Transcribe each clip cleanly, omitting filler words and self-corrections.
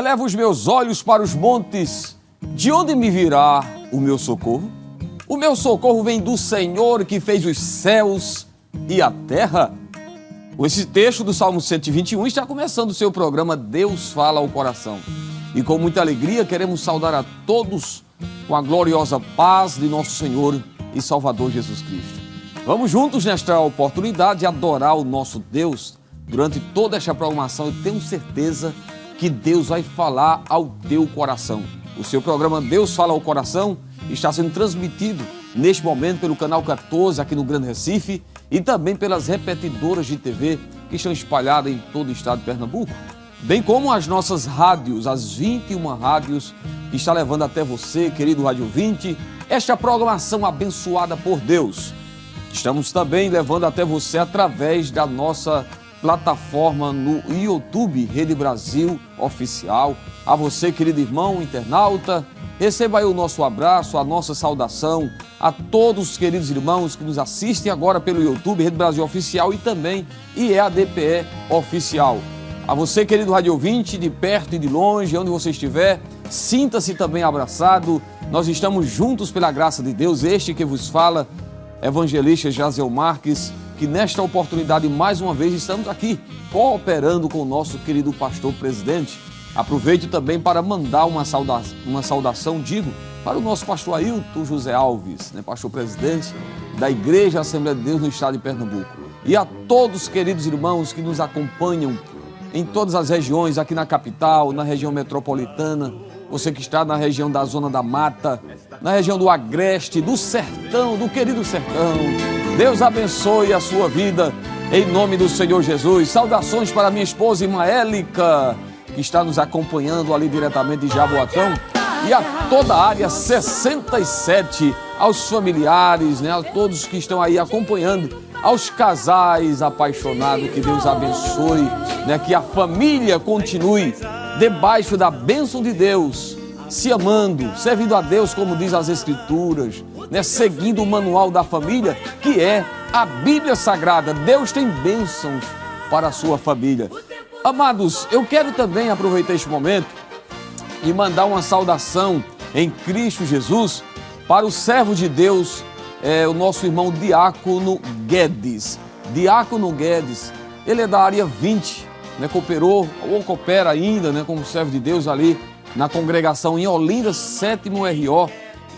Elevo os meus olhos para os montes, de onde me virá o meu socorro? O meu socorro vem do Senhor que fez os céus e a terra. Esse texto do Salmo 121 está começando o seu programa Deus Fala ao Coração. E com muita alegria queremos saudar a todos com a gloriosa paz de nosso Senhor e Salvador Jesus Cristo. Vamos juntos nesta oportunidade adorar o nosso Deus durante toda esta programação. Eu tenho certeza que Deus vai falar ao teu coração. O seu programa Deus Fala ao Coração está sendo transmitido neste momento pelo canal 14 aqui no Grande Recife e também pelas repetidoras de TV que estão espalhadas em todo o estado de Pernambuco, bem como as nossas rádios, as 21 rádios que está levando até você, querido rádio ouvinte, esta programação abençoada por Deus. Estamos também levando até você através da nossa plataforma no YouTube, Rede Brasil Oficial. A você, querido irmão internauta, receba aí o nosso abraço, a nossa saudação a todos os queridos irmãos que nos assistem agora pelo YouTube, Rede Brasil Oficial e também IEADPE Oficial. A você, querido rádio ouvinte, de perto e de longe, onde você estiver, sinta-se também abraçado. Nós estamos juntos pela graça de Deus. Este que vos fala, evangelista Jaziel Marques, que nesta oportunidade mais uma vez estamos aqui cooperando com o nosso querido pastor presidente. Aproveito também para mandar uma saudação, digo, para o nosso pastor Ailton José Alves, pastor presidente da Igreja Assembleia de Deus no estado de Pernambuco. E a todos os queridos irmãos que nos acompanham em todas as regiões, aqui na capital, na região metropolitana, você que está na região da Zona da Mata, na região do Agreste, do Sertão, do querido Sertão. Deus abençoe a sua vida, em nome do Senhor Jesus. Saudações para minha esposa, irmã Élica, que está nos acompanhando ali diretamente de Jaboatão, e a toda a área 67, aos familiares, a todos que estão aí acompanhando, aos casais apaixonados, que Deus abençoe, que a família continue debaixo da bênção de Deus, se amando, servindo a Deus como diz as Escrituras, seguindo o manual da família, que é a Bíblia Sagrada. Deus tem bênçãos para a sua família. Amados, eu quero também aproveitar este momento e mandar uma saudação em Cristo Jesus para o servo de Deus, o nosso irmão Diácono Guedes. Diácono Guedes, ele é da área 20, cooperou ou coopera ainda como servo de Deus ali na congregação em Olinda, 7º RO.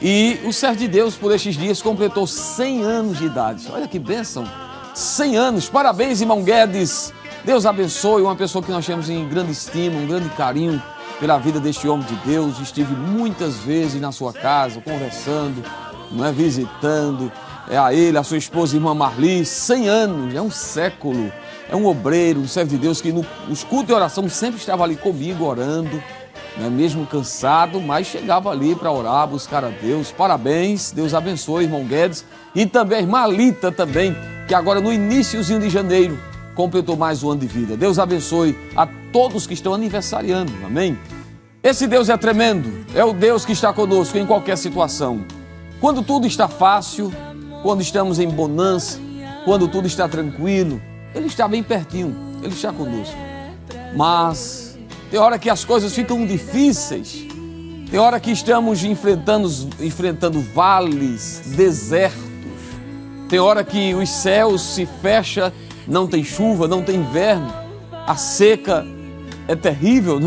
E o servo de Deus, por estes dias, completou 100 anos de idade. Olha que bênção! 100 anos! Parabéns, irmão Guedes! Deus abençoe, uma pessoa que nós temos em grande estima, um grande carinho pela vida deste homem de Deus. Estive muitas vezes na sua casa, conversando, visitando a ele, a sua esposa, irmã Marli. 100 anos, é um século, é um obreiro, um servo de Deus que nos cultos de oração sempre estava ali comigo, orando, mesmo cansado, mas chegava ali para orar, buscar a Deus. Parabéns, Deus abençoe, irmão Guedes. E também a irmã Alita também, que agora no iniciozinho de janeiro completou mais um ano de vida. Deus abençoe a todos que estão aniversariando, amém? Esse Deus é tremendo, é o Deus que está conosco em qualquer situação. Quando tudo está fácil, quando estamos em bonança, quando tudo está tranquilo, Ele está bem pertinho, Ele está conosco. Mas tem hora que as coisas ficam difíceis, tem hora que estamos enfrentando vales, desertos, tem hora que os céus se fecham, não tem chuva, não tem inverno, a seca é terrível,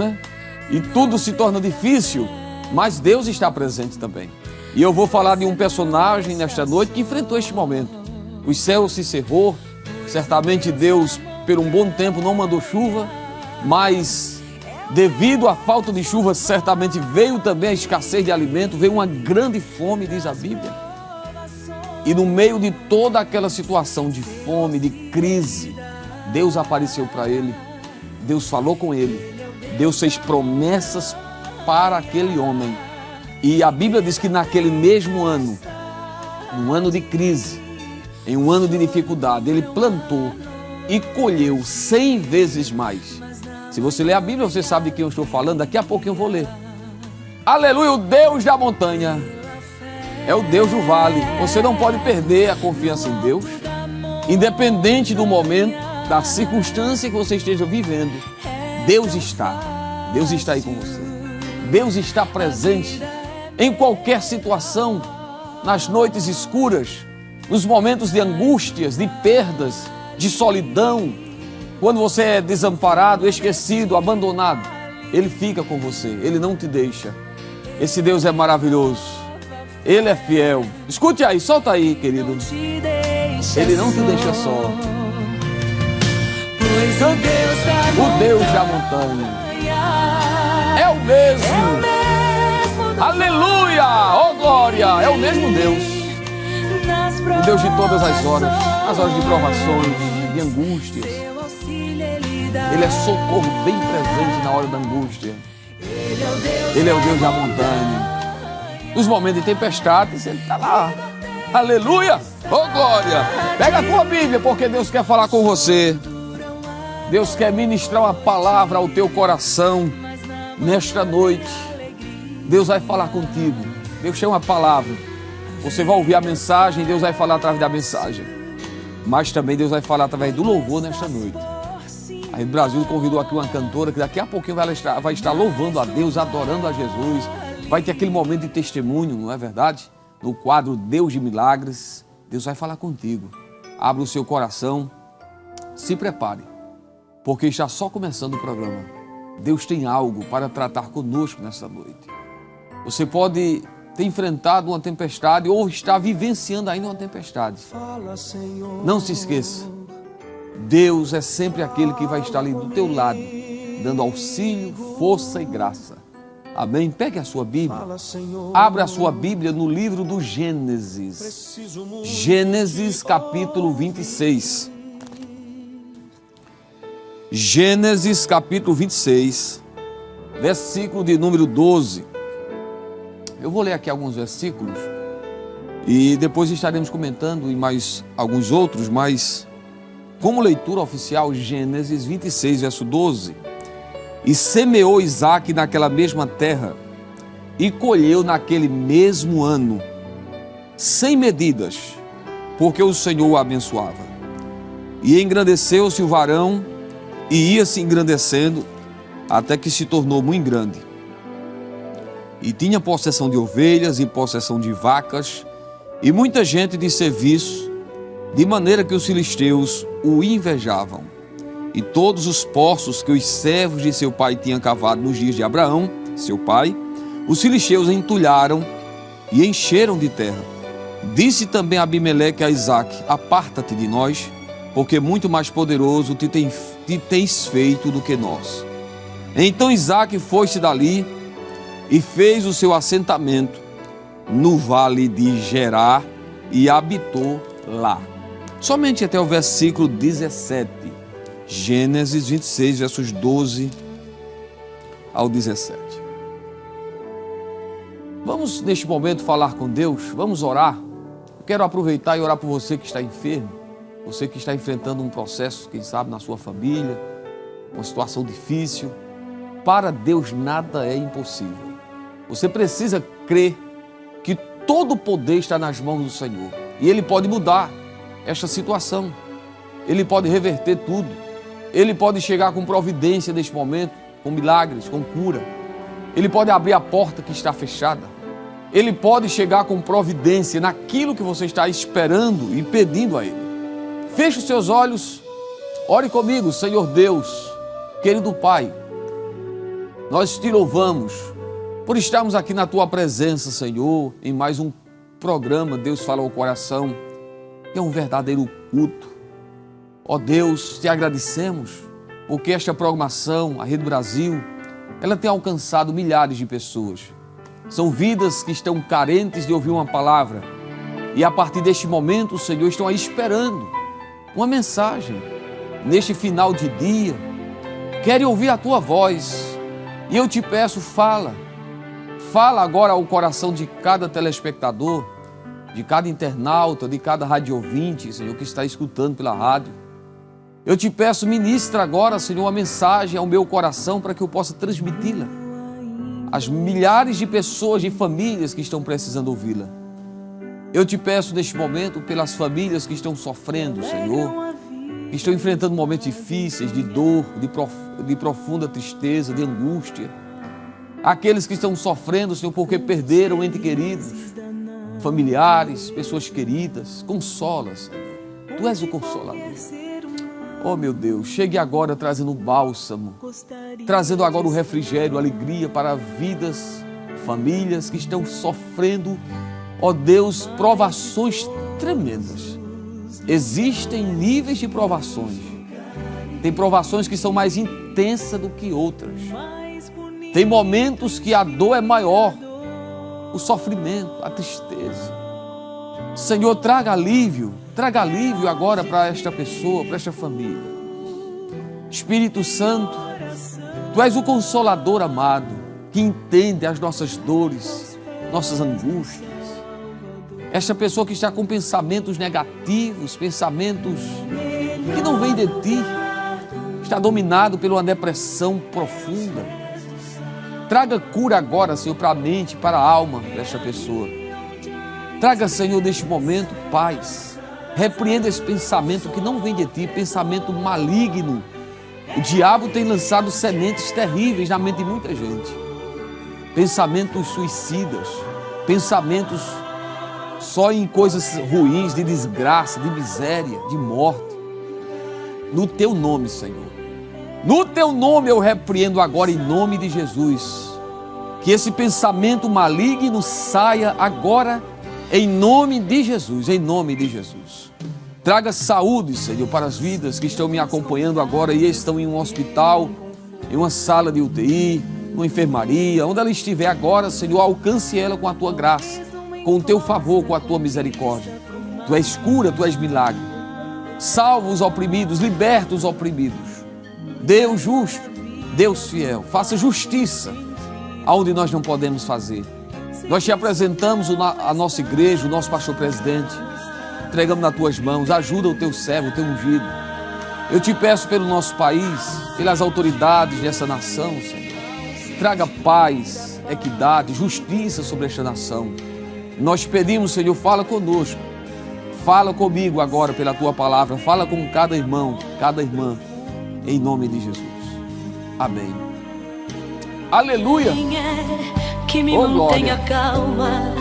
E tudo se torna difícil, mas Deus está presente também. E eu vou falar de um personagem nesta noite que enfrentou este momento. Os céus se cerrou, certamente Deus, por um bom tempo, não mandou chuva, mas devido à falta de chuva, certamente veio também a escassez de alimento, veio uma grande fome, diz a Bíblia. E no meio de toda aquela situação de fome, de crise, Deus apareceu para ele, Deus falou com ele, Deus fez promessas para aquele homem. E a Bíblia diz que naquele mesmo ano, um ano de crise, em um ano de dificuldade, ele plantou e colheu 100 vezes mais. Se você ler a Bíblia, você sabe de quem eu estou falando, daqui a pouco eu vou ler. Aleluia, o Deus da montanha é o Deus do vale. Você não pode perder a confiança em Deus, independente do momento, da circunstância que você esteja vivendo. Deus está. Deus está aí com você. Deus está presente em qualquer situação, nas noites escuras, nos momentos de angústias, de perdas, de solidão, quando você é desamparado, esquecido, abandonado. Ele fica com você, Ele não te deixa. Esse Deus é maravilhoso, Ele é fiel. Escute aí, solta aí, querido. Ele não te deixa só. O Deus da montanha é o mesmo. Aleluia! Oh glória! É o mesmo Deus. O Deus de todas as horas, nas horas de provações, de angústias. Ele é socorro bem presente na hora da angústia. Ele é o Deus da montanha. Nos momentos de tempestades, Ele está lá. Aleluia! Oh glória! Pega a tua Bíblia, porque Deus quer falar com você. Deus quer ministrar uma palavra ao teu coração nesta noite. Deus vai falar contigo. Deus tem uma palavra. Você vai ouvir a mensagem, Deus vai falar através da mensagem. Mas também Deus vai falar através do louvor nesta noite. A Rede Brasil convidou aqui uma cantora que daqui a pouquinho vai estar louvando a Deus, adorando a Jesus. Vai ter aquele momento de testemunho, não é verdade? No quadro Deus de Milagres, Deus vai falar contigo. Abra o seu coração, se prepare, porque está só começando o programa. Deus tem algo para tratar conosco nesta noite. Você pode ter enfrentado uma tempestade ou está vivenciando ainda uma tempestade. Não se esqueça, Deus é sempre aquele que vai estar ali do teu lado, dando auxílio, força e graça. Amém? Pegue a sua Bíblia, abra a sua Bíblia no livro do Gênesis. Gênesis capítulo 26. Gênesis capítulo 26, versículo de número 12. Eu vou ler aqui alguns versículos e depois estaremos comentando em mais alguns outros, mas como leitura oficial, Gênesis 26, verso 12. E semeou Isaque naquela mesma terra e colheu naquele mesmo ano, sem medidas, porque o Senhor o abençoava. E engrandeceu-se o varão e ia se engrandecendo até que se tornou muito grande. E tinha possessão de ovelhas e possessão de vacas e muita gente de serviço, de maneira que os filisteus o invejavam. E todos os poços que os servos de seu pai tinham cavado nos dias de Abraão, seu pai, os filisteus entulharam e encheram de terra. Disse também Abimeleque a Isaque: aparta-te de nós, porque muito mais poderoso te tens feito do que nós. Então Isaque foi-se dali e fez o seu assentamento no vale de Gerar e habitou lá. Somente até o versículo 17. Gênesis 26, versos 12 ao 17. Vamos neste momento falar com Deus, vamos orar. Eu quero aproveitar e orar por você que está enfermo, você que está enfrentando um processo, quem sabe, na sua família, uma situação difícil. Para Deus nada é impossível. Você precisa crer que todo o poder está nas mãos do Senhor e Ele pode mudar esta situação, Ele pode reverter tudo, Ele pode chegar com providência neste momento, com milagres, com cura. Ele pode abrir a porta que está fechada. Ele pode chegar com providência naquilo que você está esperando e pedindo a Ele. Feche os seus olhos, ore comigo. Senhor Deus, querido Pai, nós te louvamos por estarmos aqui na Tua presença, Senhor, em mais um programa Deus Fala ao Coração, que é um verdadeiro culto. Ó Deus, te agradecemos porque esta programação, a Rede Brasil, ela tem alcançado milhares de pessoas. São vidas que estão carentes de ouvir uma palavra e a partir deste momento, Senhor, estão aí esperando uma mensagem. Neste final de dia, querem ouvir a Tua voz e eu te peço, fala agora ao coração de cada telespectador, de cada internauta, de cada rádio ouvinte, Senhor, que está escutando pela rádio. Eu te peço, ministra agora, Senhor, uma mensagem ao meu coração para que eu possa transmiti-la às milhares de pessoas, de famílias que estão precisando ouvi-la. Eu te peço neste momento pelas famílias que estão sofrendo, Senhor, que estão enfrentando momentos difíceis, de dor, de profunda tristeza, de angústia. Aqueles que estão sofrendo, Senhor, porque perderam entes queridos, familiares, pessoas queridas. Consola, Senhor. Tu és o Consolador. Oh, meu Deus, chegue agora trazendo um bálsamo, trazendo agora o refrigério, a alegria para vidas, famílias que estão sofrendo, ó Deus, provações tremendas. Existem níveis de provações. Tem provações que são mais intensas do que outras. Tem momentos que a dor é maior, o sofrimento, a tristeza. Senhor, traga alívio agora para esta pessoa, para esta família. Espírito Santo, Tu és o Consolador amado, que entende as nossas dores, nossas angústias. Esta pessoa que está com pensamentos negativos, pensamentos que não vêm de Ti, está dominado por uma depressão profunda. Traga cura agora, Senhor, para a mente, para a alma desta pessoa. Traga, Senhor, neste momento, paz. Repreenda esse pensamento que não vem de Ti, pensamento maligno. O diabo tem lançado sementes terríveis na mente de muita gente. Pensamentos suicidas, pensamentos só em coisas ruins, de desgraça, de miséria, de morte. No Teu nome, Senhor. No Teu nome eu repreendo agora em nome de Jesus. Que esse pensamento maligno saia agora em nome de Jesus, em nome de Jesus. Traga saúde, Senhor, para as vidas que estão me acompanhando agora e estão em um hospital, em uma sala de UTI, numa enfermaria, onde ela estiver agora, Senhor, alcance ela com a Tua graça, com o Teu favor, com a Tua misericórdia. Tu és cura, Tu és milagre. Salva os oprimidos, liberta os oprimidos. Deus justo, Deus fiel, faça justiça aonde nós não podemos fazer. Nós Te apresentamos a nossa igreja, o nosso pastor presidente, entregamos nas Tuas mãos, ajuda o Teu servo, o Teu ungido. Eu Te peço pelo nosso país, pelas autoridades dessa nação, Senhor. Traga paz, equidade, justiça sobre esta nação. Nós pedimos, Senhor, fala conosco, fala comigo agora pela Tua palavra, fala com cada irmão, cada irmã, em nome de Jesus. Amém. Aleluia. Quem é que me mantém a calma?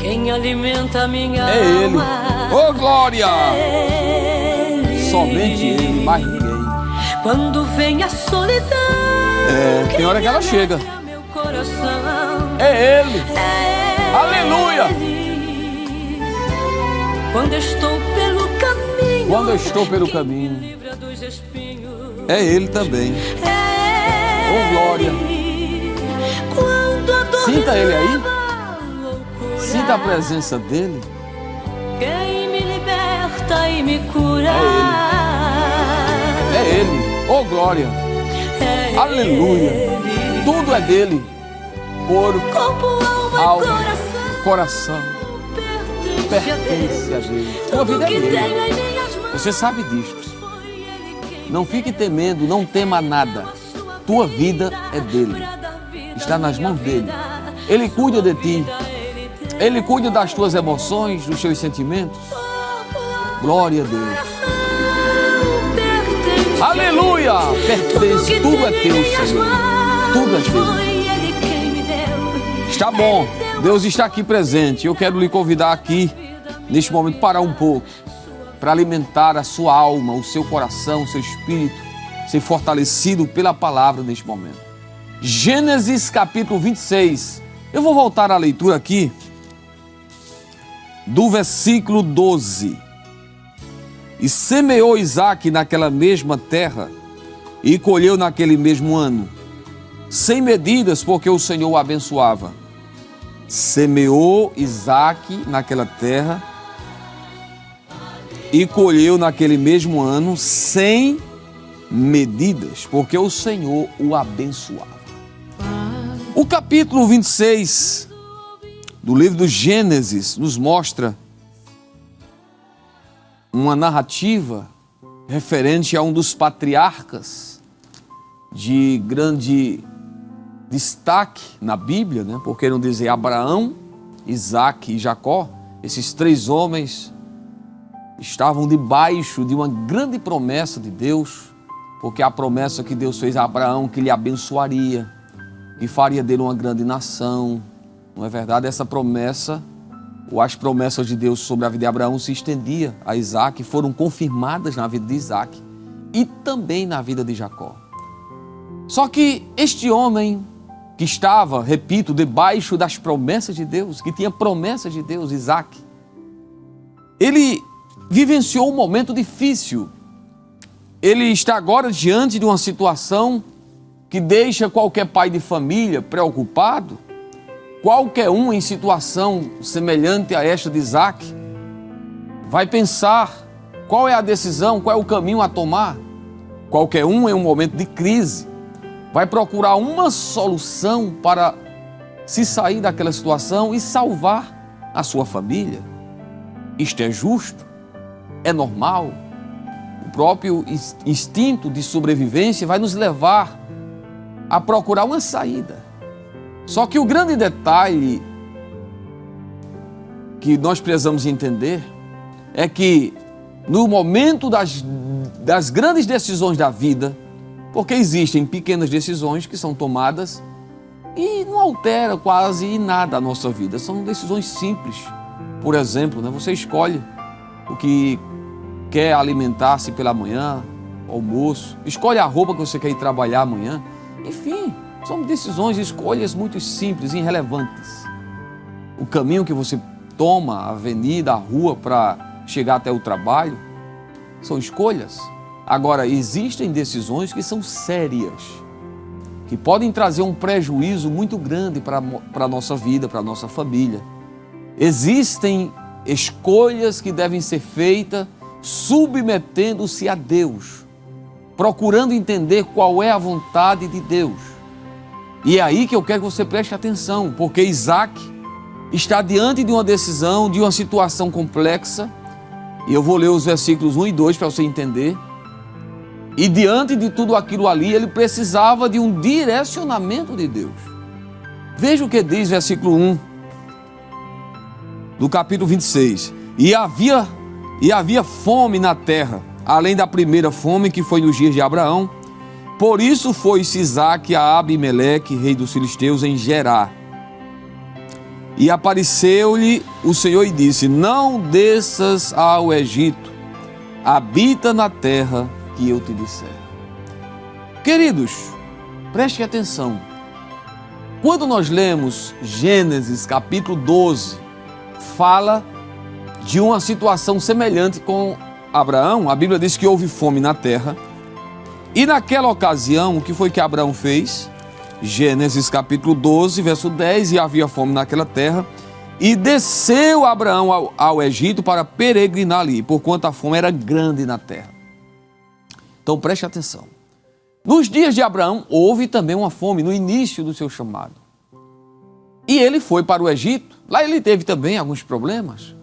Quem alimenta a minha alma? É Ele. Oh, glória! Ele. Somente Ele, mais ninguém. Quando vem a solidão, tem hora que ela chega. Meu coração, É Ele. é Aleluia! Ele. Quando estou pelo caminho, Quando eu estou pelo caminho, me livra dos espinhos, é Ele também. é Oh, glória! Quando a dor Sinta me Ele aí. leva à loucura, Sinta a presença dEle. quem me liberta e me cura É Ele. Oh, glória! é Aleluia! Ele. Tudo é dEle. Corpo, Corpo, alma alma, e coração, pertence a pertence a Deus. Deus. Tua vida é que dele. tenho em minhas mãos, Você sabe disto. foi Ele quem Não fique temendo, não tema nada. Tua vida é dele. Está nas mãos dele. Ele cuida de ti. Ele cuida das tuas emoções, dos teus sentimentos. Glória a Deus. Aleluia! Pertence, tudo é teu, Senhor. Tudo é teu. Está bom, Deus está aqui presente. Eu quero lhe convidar aqui, neste momento, parar um pouco, para alimentar a sua alma, o seu coração, o seu espírito, ser fortalecido pela palavra neste momento. Gênesis capítulo 26. Eu vou voltar à leitura aqui, do versículo 12. E semeou Isaque naquela mesma terra, e colheu naquele mesmo ano, sem medidas, porque o Senhor o abençoava. Semeou Isaque naquela terra, e colheu naquele mesmo ano, sem medidas, porque o Senhor o abençoava. O capítulo 26 do livro do Gênesis nos mostra uma narrativa referente a um dos patriarcas de grande destaque na Bíblia, né? Por que não dizer Abraão, Isaque e Jacó, esses três homens estavam debaixo de uma grande promessa de Deus, porque a promessa que Deus fez a Abraão, que lhe abençoaria, que faria dele uma grande nação. Não é verdade? Essa promessa, ou as promessas de Deus sobre a vida de Abraão se estendia a Isaac, foram confirmadas na vida de Isaac e também na vida de Jacó. Só que este homem que estava, repito, debaixo das promessas de Deus, que tinha promessas de Deus, Isaac, ele vivenciou um momento difícil. Ele está agora diante de uma situação que deixa qualquer pai de família preocupado. Qualquer um em situação semelhante a esta de Isaac vai pensar qual é a decisão, qual é o caminho a tomar. Qualquer um em um momento de crise vai procurar uma solução para se sair daquela situação e salvar a sua família. Isto é justo? É normal? O próprio instinto de sobrevivência vai nos levar a procurar uma saída. Só que o grande detalhe que nós precisamos entender é que no momento das grandes decisões da vida, porque existem pequenas decisões que são tomadas e não altera quase em nada a nossa vida, são decisões simples. Por exemplo, você escolhe o que quer alimentar-se pela manhã, almoço, escolhe a roupa que você quer ir trabalhar amanhã, enfim. São decisões, escolhas muito simples, irrelevantes. O caminho que você toma, a avenida, a rua para chegar até o trabalho, são escolhas. Agora, existem decisões que são sérias, que podem trazer um prejuízo muito grande para a nossa vida, para a nossa família. Existem escolhas que devem ser feitas submetendo-se a Deus, procurando entender qual é a vontade de Deus. E é aí que eu quero que você preste atenção, porque Isaac está diante de uma decisão, de uma situação complexa, e eu vou ler os versículos 1 e 2 para você entender. E diante de tudo aquilo ali, ele precisava de um direcionamento de Deus. Veja o que diz versículo 1 do capítulo 26. E havia fome na terra, além da primeira fome que foi nos dias de Abraão. Por isso foi-se Isaac a Abimeleque, rei dos filisteus, em Gerar. E apareceu-lhe o Senhor e disse: não desças ao Egito, habita na terra que eu te disser. Queridos, prestem atenção. Quando nós lemos Gênesis capítulo 12, fala de uma situação semelhante com Abraão. A Bíblia diz que houve fome na terra. E naquela ocasião, o que foi que Abraão fez? Gênesis capítulo 12, verso 10, e havia fome naquela terra, e desceu Abraão ao Egito para peregrinar ali, porquanto a fome era grande na terra. Então preste atenção. Nos dias de Abraão, houve também uma fome no início do seu chamado. E ele foi para o Egito, lá ele teve também alguns problemas.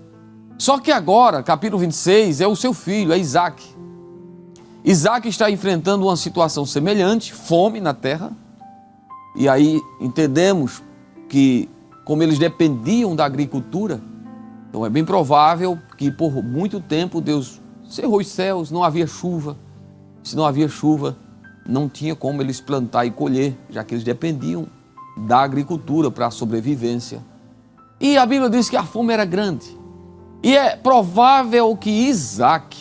Só que agora, capítulo 26, é o seu filho, é Isaac. Isaac está enfrentando uma situação semelhante, fome na terra, e aí entendemos que, como eles dependiam da agricultura, então é bem provável que por muito tempo Deus cerrou os céus, não havia chuva. Se não havia chuva, não tinha como eles plantar e colher, já que eles dependiam da agricultura para a sobrevivência. E a Bíblia diz que a fome era grande. E é provável que Isaac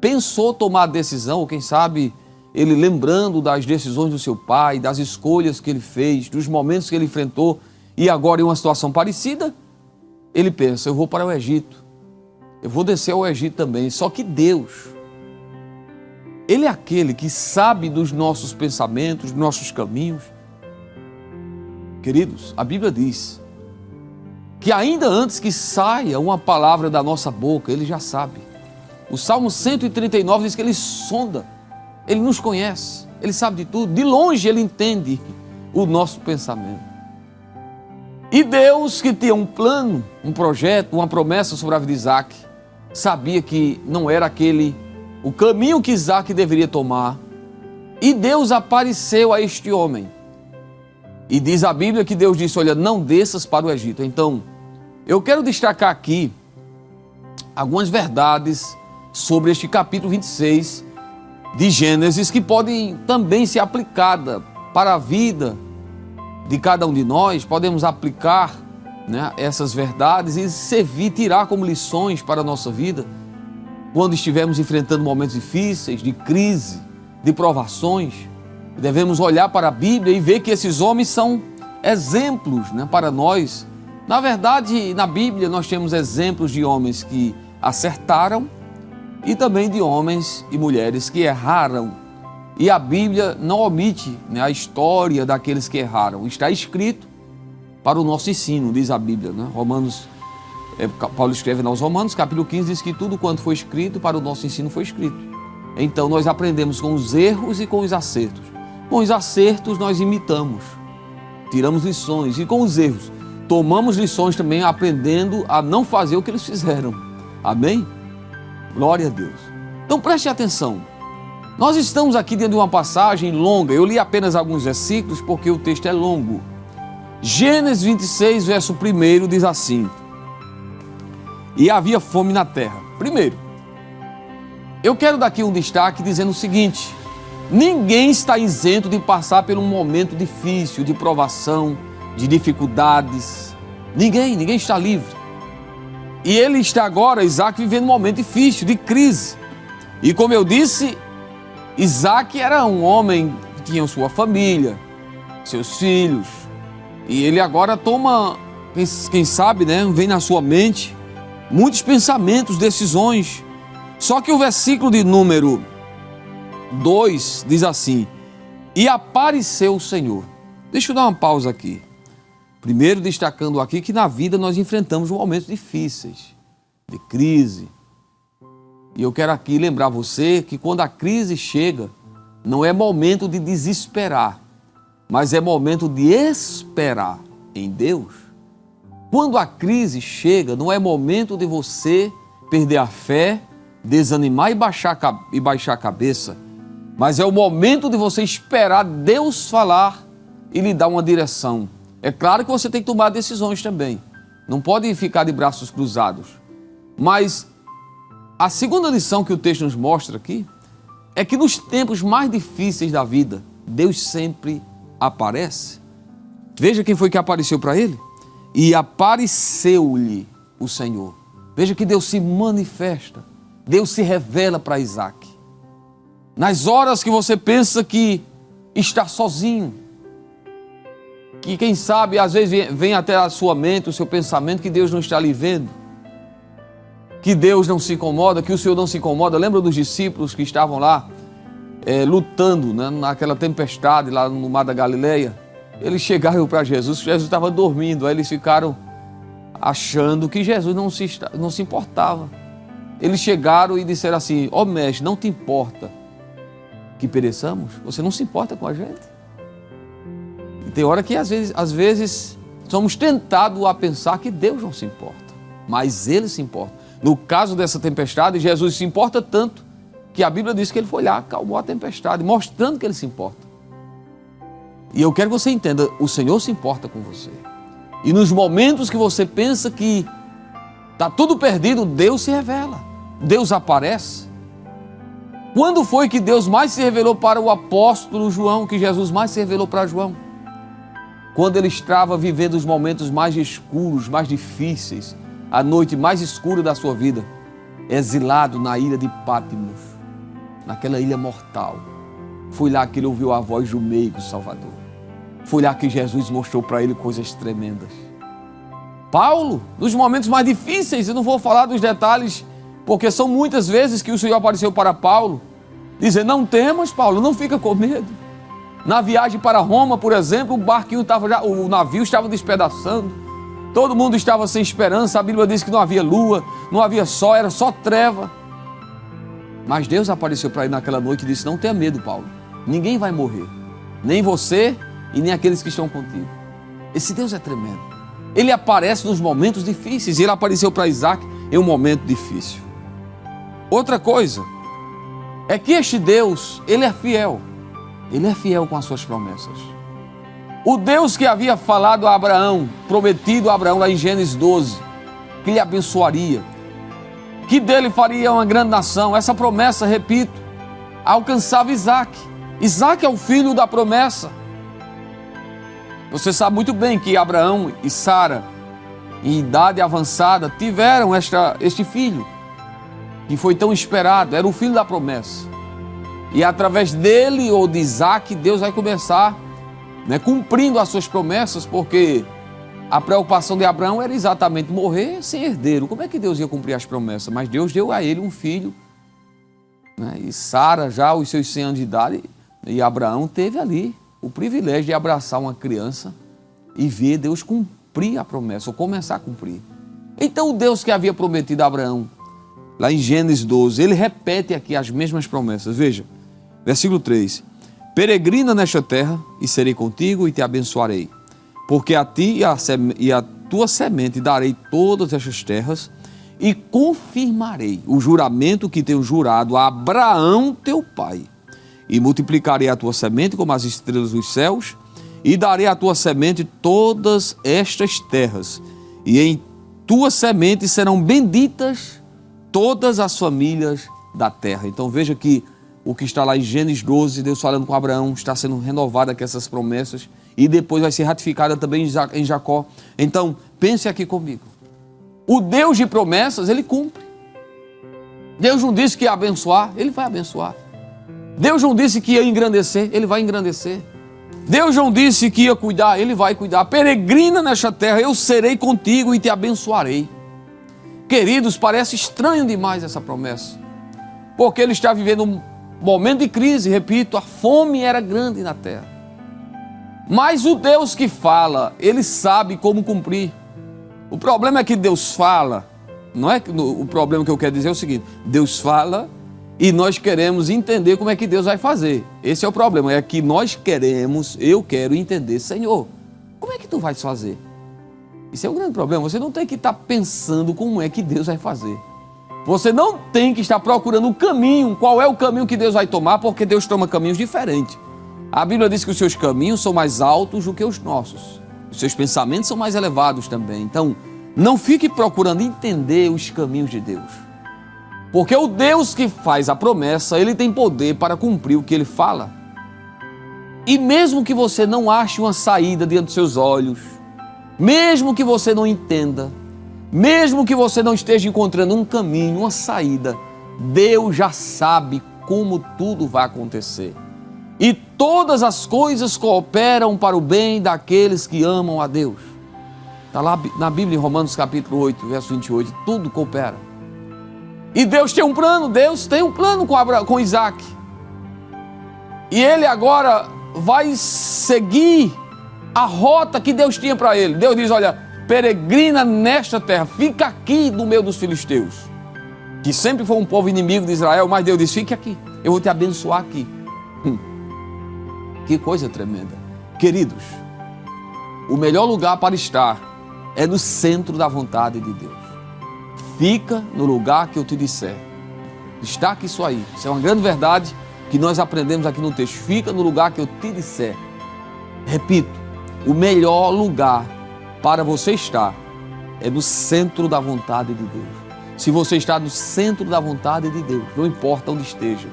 pensou tomar a decisão, ou quem sabe ele lembrando das decisões do seu pai, das escolhas que ele fez, dos momentos que ele enfrentou, e agora em uma situação parecida, ele pensa: eu vou para o Egito, eu vou descer ao Egito também. Só que Deus, Ele é aquele que sabe dos nossos pensamentos, dos nossos caminhos. Queridos, a Bíblia diz que ainda antes que saia uma palavra da nossa boca, Ele já sabe. O Salmo 139 diz que Ele sonda, Ele nos conhece, Ele sabe de tudo, de longe Ele entende o nosso pensamento. E Deus, que tinha um plano, um projeto, uma promessa sobre a vida de Isaac, sabia que não era aquele o caminho que Isaac deveria tomar. E Deus apareceu a este homem. E diz a Bíblia que Deus disse: olha, não desças para o Egito. Então, eu quero destacar aqui algumas verdades sobre este capítulo 26 de Gênesis que podem também ser aplicadas para a vida de cada um de nós. Podemos aplicar, né, essas verdades e servir, tirar como lições para a nossa vida quando estivermos enfrentando momentos difíceis, de crise, de provações. Devemos olhar para a Bíblia e ver que esses homens são exemplos, né, para nós. Na verdade, na Bíblia nós temos exemplos de homens que acertaram e também de homens e mulheres que erraram. E a Bíblia não omite, né, a história daqueles que erraram. Está escrito para o nosso ensino, diz a Bíblia, né? Paulo escreve aos Romanos, capítulo 15, diz que tudo quanto foi escrito para o nosso ensino foi escrito. Então nós aprendemos com os erros e com os acertos. Com os acertos nós imitamos, tiramos lições, e com os erros tomamos lições também, aprendendo a não fazer o que eles fizeram. Amém? Glória a Deus. Então preste atenção. Nós estamos aqui dentro de uma passagem longa. Eu li apenas alguns versículos porque o texto é longo. Gênesis 26, verso 1 diz assim: e havia fome na terra. Primeiro, eu quero dar aqui um destaque dizendo o seguinte: ninguém está isento de passar por um momento difícil, de provação, de dificuldades. Ninguém está livre. E ele está agora, Isaac, vivendo um momento difícil, de crise. E como eu disse, Isaac era um homem que tinha sua família, seus filhos. E ele agora toma, quem sabe, né, vem na sua mente muitos pensamentos, decisões. Só que o versículo de número 2 diz assim: e apareceu o Senhor. Deixa eu dar uma pausa aqui. Primeiro destacando aqui que na vida nós enfrentamos momentos difíceis, de crise. E eu quero aqui lembrar você que quando a crise chega, não é momento de desesperar, mas é momento de esperar em Deus. Quando a crise chega, não é momento de você perder a fé, desanimar e baixar a cabeça, mas é o momento de você esperar Deus falar e lhe dar uma direção. É claro que você tem que tomar decisões também, não pode ficar de braços cruzados. Mas a segunda lição que o texto nos mostra aqui é que nos tempos mais difíceis da vida, Deus sempre aparece. Veja quem foi que apareceu para ele. E apareceu-lhe o Senhor. Veja que Deus se manifesta, Deus se revela para Isaac. Nas horas que você pensa que está sozinho, que quem sabe às vezes vem até a sua mente, o seu pensamento, que Deus não está lhe vendo, que Deus não se incomoda, que o Senhor não se incomoda. Lembra dos discípulos que estavam lá lutando, né, naquela tempestade lá no mar da Galileia? Eles chegaram para Jesus estava dormindo, aí eles ficaram achando que Jesus não se importava. Eles chegaram e disseram assim: ó mestre, não te importa que pereçamos? Você não se importa com a gente? E tem hora que às vezes somos tentados a pensar que Deus não se importa, mas Ele se importa. No caso dessa tempestade, Jesus se importa tanto que a Bíblia diz que Ele foi lá, acalmou a tempestade, mostrando que Ele se importa. E eu quero que você entenda, o Senhor se importa com você. E nos momentos que você pensa que está tudo perdido, Deus se revela, Deus aparece. Quando foi que Deus mais se revelou para o apóstolo João, que Jesus mais se revelou para João? Quando ele estava vivendo os momentos mais escuros, mais difíceis, a noite mais escura da sua vida, exilado na ilha de Pátimos, naquela ilha mortal. Foi lá que ele ouviu a voz do meigo Salvador. Foi lá que Jesus mostrou para ele coisas tremendas. Paulo, nos momentos mais difíceis, eu não vou falar dos detalhes, porque são muitas vezes que o Senhor apareceu para Paulo, dizendo: não temas, Paulo, não fica com medo. Na viagem para Roma, por exemplo, o navio estava despedaçando, todo mundo estava sem esperança, a Bíblia diz que não havia lua, não havia sol, era só treva. Mas Deus apareceu para ele naquela noite e disse: não tenha medo, Paulo, ninguém vai morrer, nem você e nem aqueles que estão contigo. Esse Deus é tremendo. Ele aparece nos momentos difíceis, e ele apareceu para Isaac em um momento difícil. Outra coisa é que este Deus, ele é fiel com as suas promessas. O Deus que havia falado a Abraão, prometido a Abraão lá em Gênesis 12, que lhe abençoaria, que dele faria uma grande nação. Essa promessa, repito, alcançava Isaac. Isaac é o filho da promessa. Você sabe muito bem que Abraão e Sara, em idade avançada, tiveram este filho, que foi tão esperado, era o filho da promessa. E através dele, ou de Isaac, Deus vai começar, cumprindo as suas promessas, porque a preocupação de Abraão era exatamente morrer sem herdeiro. Como é que Deus ia cumprir as promessas? Mas Deus deu a ele um filho, e Sara, já aos seus 100 anos de idade, e Abraão teve ali o privilégio de abraçar uma criança e ver Deus cumprir a promessa, ou começar a cumprir. Então o Deus que havia prometido a Abraão, lá em Gênesis 12, ele repete aqui as mesmas promessas. Veja, versículo 3. Peregrina nesta terra e serei contigo e te abençoarei, porque a ti e a tua semente darei todas estas terras e confirmarei o juramento que tenho jurado a Abraão teu pai. E multiplicarei a tua semente como as estrelas dos céus, e darei à tua semente todas estas terras, e em tua semente serão benditas todas as famílias da terra. Então veja que o que está lá em Gênesis 12, Deus falando com Abraão, está sendo renovada aqui essas promessas, e depois vai ser ratificada também em Jacó. Então pense aqui comigo, o Deus de promessas, ele cumpre. Deus não disse que ia abençoar, ele vai abençoar. Deus não disse que ia engrandecer, ele vai engrandecer. Deus não disse que ia cuidar, ele vai cuidar. Peregrina nesta terra, eu serei contigo e te abençoarei. Queridos, parece estranho demais essa promessa, porque ele está vivendo um momento de crise, repito, a fome era grande na terra. Mas o Deus que fala, ele sabe como cumprir. O problema é que Deus fala, não é que o problema que eu quero dizer é o seguinte: Deus fala e nós queremos entender como é que Deus vai fazer. Esse é o problema, é que nós queremos, eu quero entender, Senhor, como é que tu vais fazer? Isso é o grande problema. Você não tem que estar pensando como é que Deus vai fazer. Você não tem que estar procurando um caminho, qual é o caminho que Deus vai tomar, porque Deus toma caminhos diferentes. A Bíblia diz que os seus caminhos são mais altos do que os nossos. Os seus pensamentos são mais elevados também. Então, não fique procurando entender os caminhos de Deus. Porque o Deus que faz a promessa, ele tem poder para cumprir o que ele fala. E mesmo que você não ache uma saída diante dos seus olhos, mesmo que você não entenda, mesmo que você não esteja encontrando um caminho, uma saída, Deus já sabe como tudo vai acontecer. E todas as coisas cooperam para o bem daqueles que amam a Deus. Está lá na Bíblia, em Romanos capítulo 8, verso 28, tudo coopera. E Deus tem um plano, Deus tem um plano com Isaac. E ele agora vai seguir a rota que Deus tinha para ele. Deus diz, olha, peregrina nesta terra, fica aqui no meio dos filisteus, que sempre foi um povo inimigo de Israel, mas Deus diz, fique aqui, eu vou te abençoar aqui. Que coisa tremenda. Queridos, o melhor lugar para estar é no centro da vontade de Deus. Fica no lugar que eu te disser. Destaque isso aí. Isso é uma grande verdade que nós aprendemos aqui no texto. Fica no lugar que eu te disser. Repito, o melhor lugar para você estar é no centro da vontade de Deus. Se você está no centro da vontade de Deus, não importa onde esteja,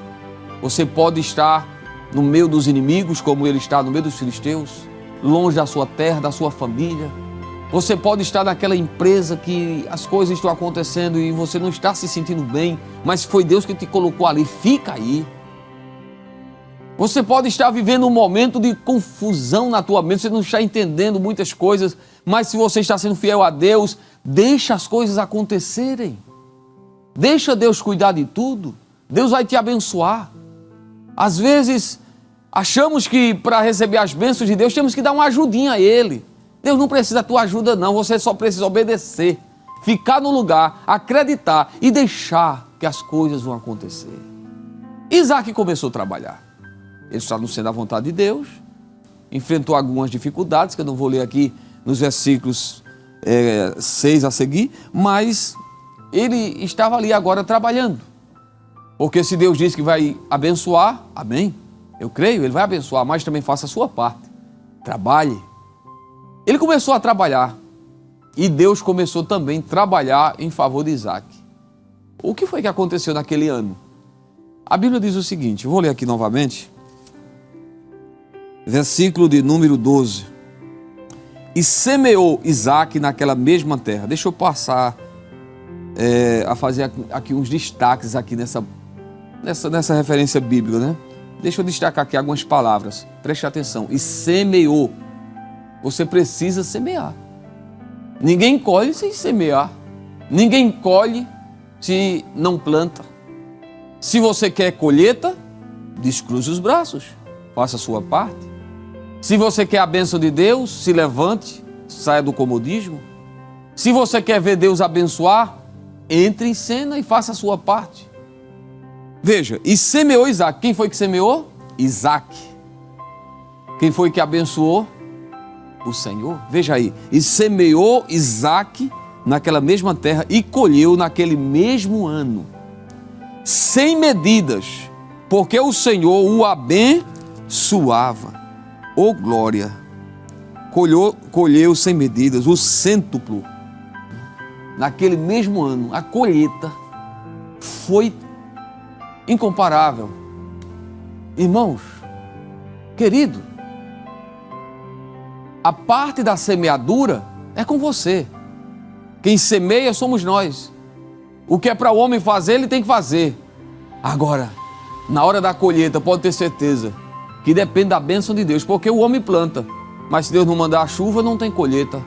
você pode estar no meio dos inimigos, como ele está no meio dos filisteus, longe da sua terra, da sua família. Você pode estar naquela empresa que as coisas estão acontecendo e você não está se sentindo bem, mas foi Deus que te colocou ali, fica aí. Você pode estar vivendo um momento de confusão na tua mente, você não está entendendo muitas coisas, mas se você está sendo fiel a Deus, deixa as coisas acontecerem. Deixa Deus cuidar de tudo. Deus vai te abençoar. Às vezes, achamos que para receber as bênçãos de Deus, temos que dar uma ajudinha a Ele. Deus não precisa da tua ajuda não, você só precisa obedecer, ficar no lugar, acreditar e deixar que as coisas vão acontecer. Isaac começou a trabalhar. Ele está no centro da vontade de Deus, enfrentou algumas dificuldades, que eu não vou ler aqui nos versículos 6 a seguir, mas ele estava ali agora trabalhando. Porque se Deus diz que vai abençoar, amém, eu creio, Ele vai abençoar, mas também faça a sua parte. Trabalhe. Ele começou a trabalhar e Deus começou também a trabalhar em favor de Isaac. O que foi que aconteceu naquele ano? A Bíblia diz o seguinte, vou ler aqui novamente. Versículo de número 12. E semeou Isaque naquela mesma terra. Deixa eu passar a fazer aqui uns destaques aqui nessa referência bíblica, né? Deixa eu destacar aqui algumas palavras. Preste atenção. E semeou. Você precisa semear. Ninguém colhe sem semear. Ninguém colhe se não planta. Se você quer colheita, descruze os braços. Faça a sua parte. Se você quer a bênção de Deus, se levante, saia do comodismo. Se você quer ver Deus abençoar, entre em cena e faça a sua parte. Veja, e semeou Isaque. Quem foi que semeou? Isaque. Quem foi que abençoou? O Senhor. Veja aí. E semeou Isaque naquela mesma terra e colheu naquele mesmo ano, sem medidas, porque o Senhor o abençoava. Oh glória! Colheu sem medidas o cêntuplo. Naquele mesmo ano, a colheita foi incomparável. Irmãos, querido, a parte da semeadura é com você. Quem semeia somos nós. O que é para o homem fazer, ele tem que fazer. Agora, na hora da colheita, pode ter certeza que depende da bênção de Deus, porque o homem planta, mas se Deus não mandar a chuva, não tem colheita.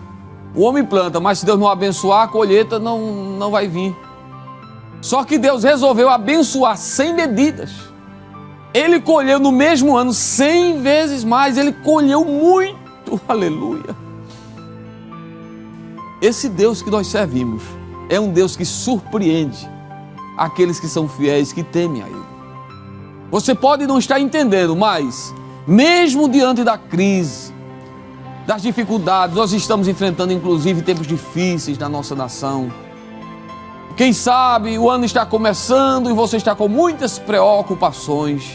O homem planta, mas se Deus não abençoar, a colheita não vai vir. Só que Deus resolveu abençoar sem medidas. Ele colheu no mesmo ano 100 vezes mais, ele colheu muito, aleluia. Esse Deus que nós servimos é um Deus que surpreende aqueles que são fiéis, que temem a Ele. Você pode não estar entendendo, mas mesmo diante da crise, das dificuldades, nós estamos enfrentando inclusive tempos difíceis na nossa nação. Quem sabe o ano está começando e você está com muitas preocupações,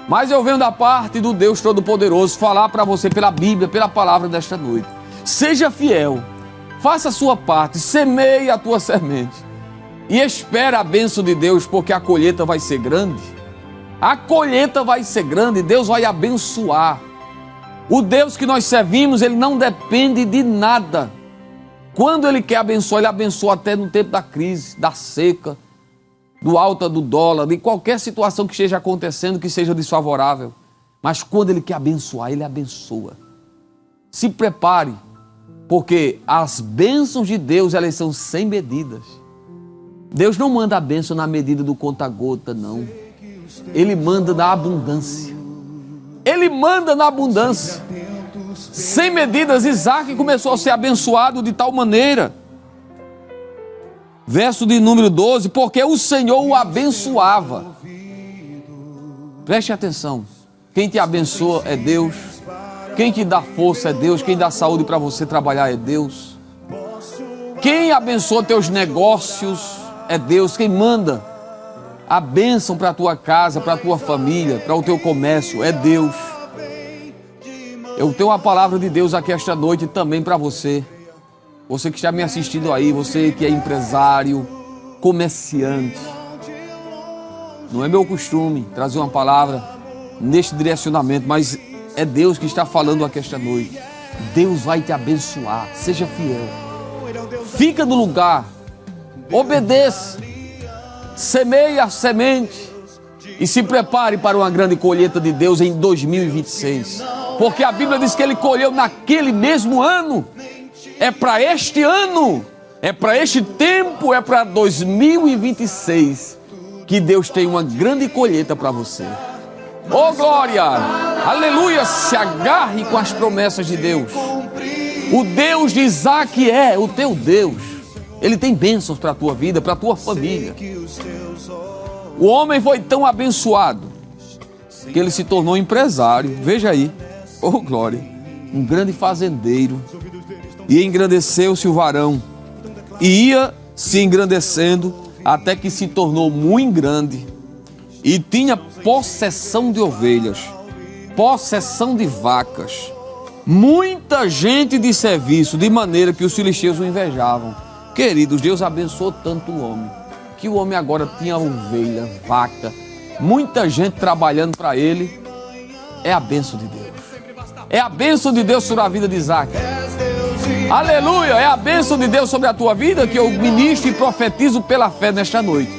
mas eu venho da parte do Deus Todo-Poderoso falar para você pela Bíblia, pela palavra desta noite. Seja fiel, faça a sua parte, semeie a tua semente e espera a bênção de Deus, porque a colheita vai ser grande. A colheita vai ser grande, Deus vai abençoar. O Deus que nós servimos, Ele não depende de nada. Quando Ele quer abençoar, Ele abençoa até no tempo da crise, da seca, do alta do dólar, de qualquer situação que esteja acontecendo que seja desfavorável. Mas quando Ele quer abençoar, Ele abençoa. Se prepare, porque as bênçãos de Deus, elas são sem medidas. Deus não manda a bênção na medida do conta-gota, não. Ele manda na abundância. Ele manda na abundância. Sem medidas, Isaque começou a ser abençoado de tal maneira. Verso de número 12, porque o Senhor o abençoava. Preste atenção. Quem te abençoa é Deus. Quem te dá força é Deus. Quem dá saúde para você trabalhar é Deus. Quem abençoa teus negócios é Deus. Quem manda a bênção para a tua casa, para a tua família, para o teu comércio, é Deus. Eu tenho uma palavra de Deus aqui esta noite também para você. Você que está me assistindo aí, você que é empresário, comerciante. Não é meu costume trazer uma palavra neste direcionamento, mas é Deus que está falando aqui esta noite. Deus vai te abençoar, seja fiel. Fica no lugar, obedeça. Semeie a semente e se prepare para uma grande colheita de Deus em 2026. Porque a Bíblia diz que Ele colheu naquele mesmo ano. É para este ano, é para este tempo, é para 2026 que Deus tem uma grande colheita para você. Oh glória, aleluia, se agarre com as promessas de Deus. O Deus de Isaque é o teu Deus. Ele tem bênçãos para a tua vida, para a tua família. O homem foi tão abençoado que ele se tornou empresário. Veja aí, oh glória, um grande fazendeiro. E engrandeceu-se o varão, e ia se engrandecendo até que se tornou muito grande, e tinha possessão de ovelhas, possessão de vacas, muita gente de serviço, de maneira que os filisteus o invejavam. Queridos, Deus abençoou tanto o homem, que o homem agora tinha ovelha, vaca, muita gente trabalhando para ele. É a bênção de Deus. É a bênção de Deus sobre a vida de Isaac. Aleluia! É a bênção de Deus sobre a tua vida que eu ministro e profetizo pela fé nesta noite.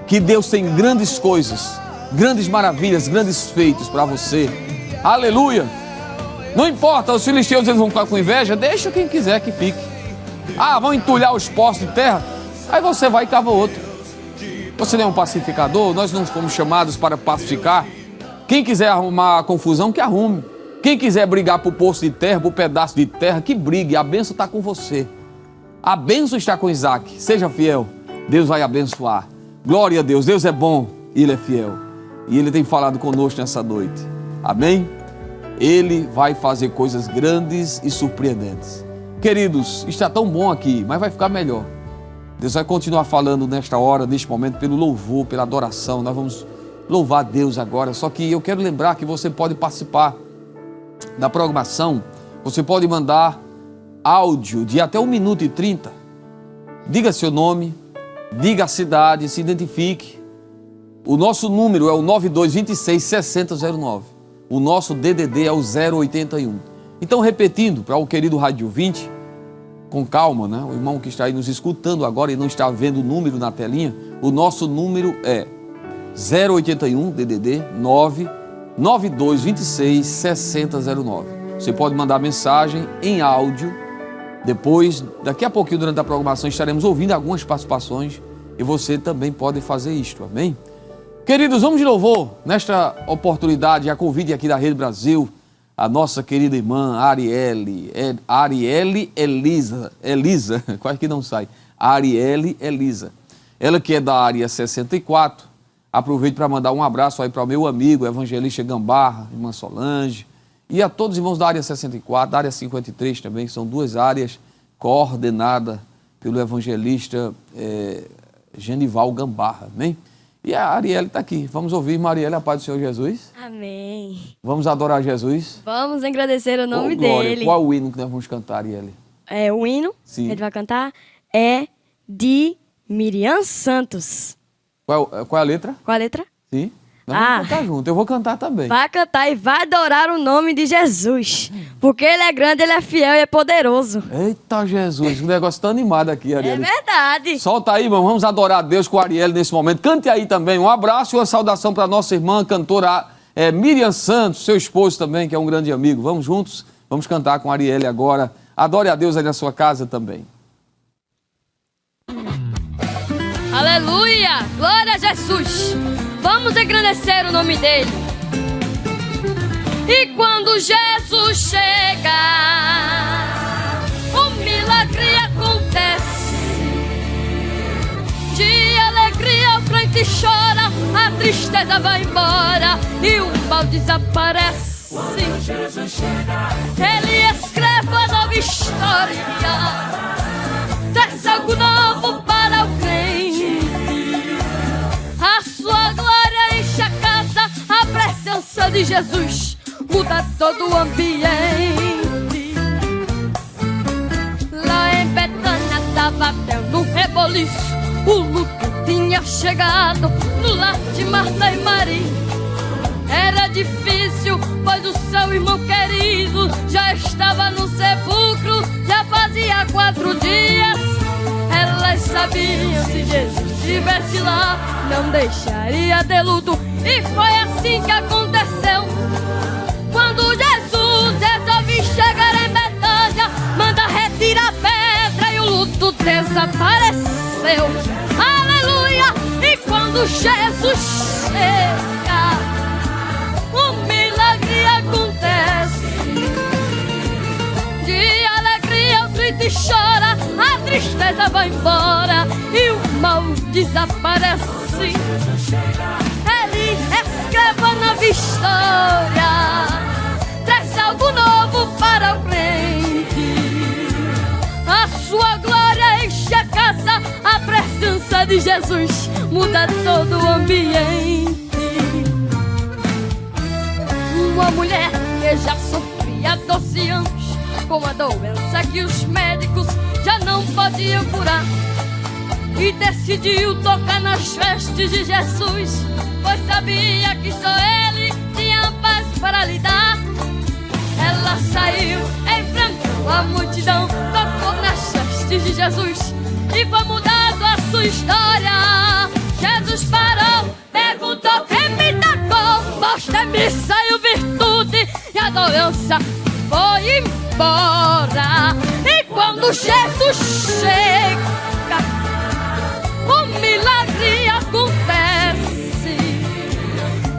Que Deus tem grandes coisas, grandes maravilhas, grandes feitos para você. Aleluia! Não importa, os filisteus eles vão ficar com inveja, deixa quem quiser que fique. Ah, vão entulhar os poços de terra, aí você vai e cava outro. Você não é um pacificador, nós não fomos chamados para pacificar. Quem quiser arrumar confusão, que arrume. Quem quiser brigar por poço de terra, por pedaço de terra, que brigue. A bênção está com você. A bênção está com Isaac. Seja fiel, Deus vai abençoar. Glória a Deus, Deus é bom e Ele é fiel. E Ele tem falado conosco nessa noite. Amém? Ele vai fazer coisas grandes e surpreendentes. Queridos, está tão bom aqui, mas vai ficar melhor. Deus vai continuar falando nesta hora, neste momento, pelo louvor, pela adoração. Nós vamos louvar a Deus agora. Só que eu quero lembrar que você pode participar da programação. Você pode mandar áudio de até 1 minuto e 30. Diga seu nome, diga a cidade, se identifique. O nosso número é o 9226-6009. O nosso DDD é o 081. Então, repetindo para o querido rádio ouvinte, com calma, né? O irmão que está aí nos escutando agora e não está vendo o número na telinha, o nosso número é 081 DDD 99226-6009. Você pode mandar mensagem em áudio. Depois, daqui a pouquinho, durante a programação, estaremos ouvindo algumas participações e você também pode fazer isto, amém? Queridos, vamos de louvor. Nesta oportunidade, a convite aqui da Rede Brasil, a nossa querida irmã Arielle Elisa, quase que não sai, Arielle Elisa. Ela que é da área 64, aproveito para mandar um abraço aí para o meu amigo, evangelista Gambarra, irmã Solange, e a todos os irmãos da área 64, da área 53 também, que são duas áreas coordenadas pelo evangelista Genival Gambarra, amém? E a Arielle está aqui. Vamos ouvir, Marielle, a paz do Senhor Jesus. Amém. Vamos adorar Jesus. Vamos agradecer o nome Glória. dele. Qual o hino que nós vamos cantar, Arielle? O hino Sim. que ele vai cantar é de Miriam Santos. Qual é a letra? Qual a letra? Sim. Nós vamos cantar junto. Eu vou cantar também. Vai cantar e vai adorar o nome de Jesus. Porque ele é grande, ele é fiel e é poderoso. Eita Jesus, o negócio tá animado aqui, Arielle. É verdade. Solta aí, irmão. Vamos adorar a Deus com a Arielle nesse momento. Cante aí também. Um abraço e uma saudação para nossa irmã cantora Miriam Santos, seu esposo também, que é um grande amigo. Vamos juntos? Vamos cantar com a Arielle agora. Adore a Deus aí na sua casa também. Aleluia! Glória a Jesus! Vamos engrandecer o nome dele. E quando Jesus chega, um milagre acontece. De alegria o crente chora, a tristeza vai embora e o mal desaparece. Ele escreve a nova história, traz algo novo para o crente. A sua glória enche a casa, a presença de Jesus muda todo o ambiente. Lá em Betânia estava tendo um reboliço, o luto tinha chegado no lar de Marta e Maria. Era difícil, pois o seu irmão querido já estava no sepulcro, já fazia 4 dias. Elas sabiam, se Jesus estivesse lá, não deixaria de luto. E foi assim que aconteceu. Quando Jesus resolve chegar em Betânia, manda retirar a pedra e o luto desapareceu. Aleluia! E quando Jesus chega, um milagre acontece. De alegria o grito chora, a tristeza vai embora e o mal desaparece. Ele escreve a nova história, traz algo novo para o crente. A sua glória enche a casa, a presença de Jesus muda todo o ambiente. Uma mulher que já sofria 12 anos com a doença que os médicos já não podiam curar. e decidiu tocar nas vestes de Jesus, pois sabia que só Ele tinha paz para lhe dar. Ela saiu, enfrentou a multidão, tocou nas vestes de Jesus e foi mudando a sua história. Jesus parou, perguntou: quem me tocou? Mostra-me, saiu virtude e a doença foi embora. E quando Jesus chega, um milagre acontece.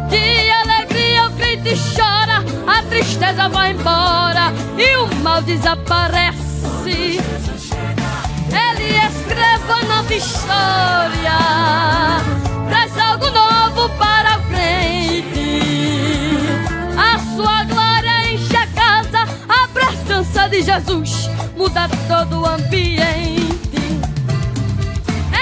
De alegria o crente chora, a tristeza vai embora e o mal desaparece. Ele escreve a nova história, traz algo novo para o crente. A sua glória enche a casa, a presença de Jesus muda todo o ambiente.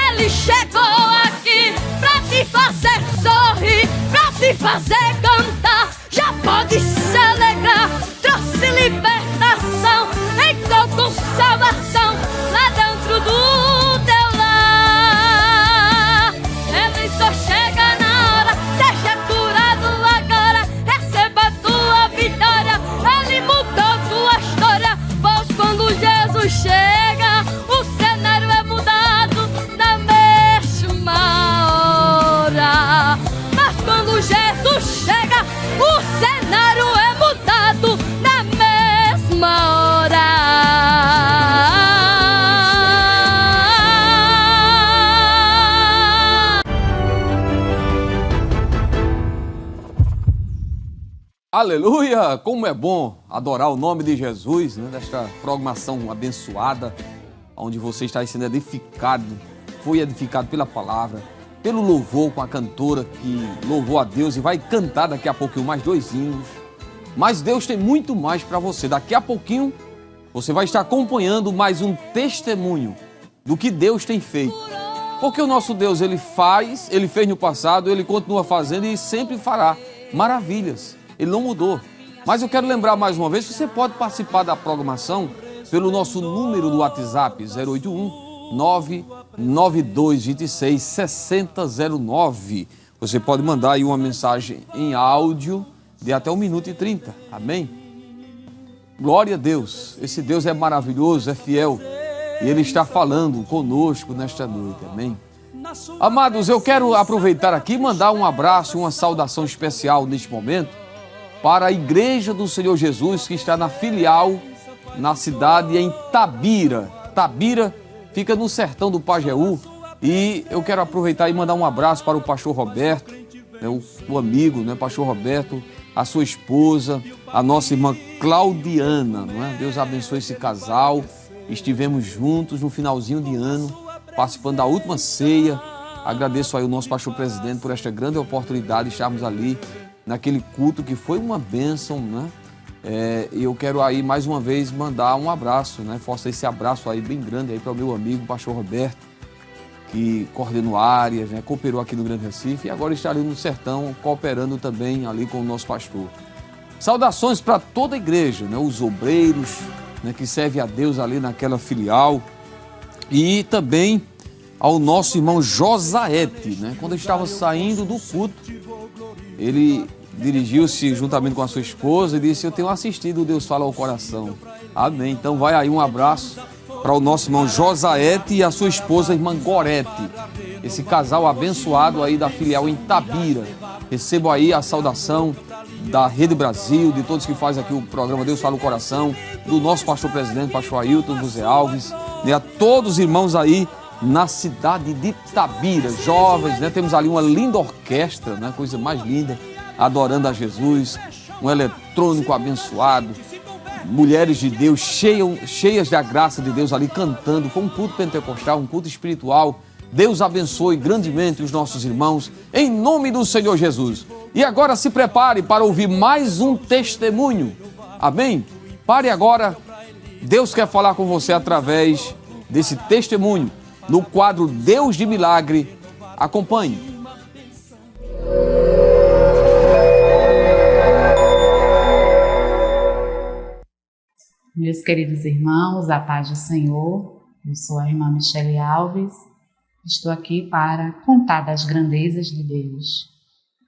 Ele chegou aqui pra te fazer sorrir, pra te fazer cantar. Já pode se alegrar, trouxe libertação, entrou com salvação lá dentro do teu lar. Ele só chega na hora, seja curado agora, receba a tua vitória. Ele mudou tua história, pois quando Jesus chega, o cenário é mudado na mesma hora. Mas quando Jesus chega, o cenário é mudado na mesma hora. Aleluia! Como é bom adorar o nome de Jesus, né? Desta programação abençoada, onde você está sendo edificado, foi edificado pela palavra, pelo louvor com a cantora que louvou a Deus e vai cantar daqui a pouquinho mais 2 hinos. Mas Deus tem muito mais para você. Daqui a pouquinho você vai estar acompanhando mais um testemunho do que Deus tem feito. Porque o nosso Deus, Ele fez no passado, Ele continua fazendo e sempre fará maravilhas. Ele não mudou. Mas eu quero lembrar mais uma vez, você pode participar da programação pelo nosso número do WhatsApp, 081 992 26 6009. Você pode mandar aí uma mensagem em áudio de até 1 minuto e 30. Amém? Glória a Deus. Esse Deus é maravilhoso, é fiel. E Ele está falando conosco nesta noite. Amém? Amados, eu quero aproveitar aqui e mandar um abraço e uma saudação especial neste momento para a Igreja do Senhor Jesus, que está na filial, na cidade em Tabira. Tabira fica no sertão do Pajeú. E eu quero aproveitar e mandar um abraço para o pastor Roberto, né, o amigo, né, pastor Roberto, a sua esposa, a nossa irmã Claudiana. Não é? Deus abençoe esse casal. Estivemos juntos no finalzinho de ano, participando da última ceia. Agradeço aí o nosso pastor presidente por esta grande oportunidade de estarmos ali naquele culto que foi uma bênção, né? E eu quero aí mais uma vez mandar um abraço, né? Força esse abraço aí bem grande aí para o meu amigo, o pastor Roberto, que coordenou áreas, né? Cooperou aqui no Grande Recife e agora está ali no sertão, cooperando também ali com o nosso pastor. Saudações para toda a igreja, né? Os obreiros, né? Que servem a Deus ali naquela filial, e também ao nosso irmão Josaete, né? Quando estava saindo do culto, ele dirigiu-se juntamente com a sua esposa e disse: eu tenho assistido o Deus Fala ao Coração. Amém. Então vai aí um abraço para o nosso irmão Josaete e a sua esposa, a irmã Gorete. Esse casal abençoado aí da filial em Tabira. Recebo aí a saudação da Rede Brasil, de todos que fazem aqui o programa Deus Fala o Coração, do nosso pastor presidente, pastor Ailton José Alves, né, a todos os irmãos aí na cidade de Tabira, jovens, né? Temos ali uma linda orquestra, né? Coisa mais linda, adorando a Jesus, um eletrônico abençoado, mulheres de Deus cheias da graça de Deus ali cantando. Foi um culto pentecostal, um culto espiritual. Deus abençoe grandemente os nossos irmãos, em nome do Senhor Jesus. E agora se prepare para ouvir mais um testemunho. Amém? Pare agora. Deus quer falar com você através desse testemunho, no quadro Deus de Milagre. Acompanhe. Meus queridos irmãos, a paz do Senhor. Eu sou a irmã Michele Alves, estou aqui para contar das grandezas de Deus.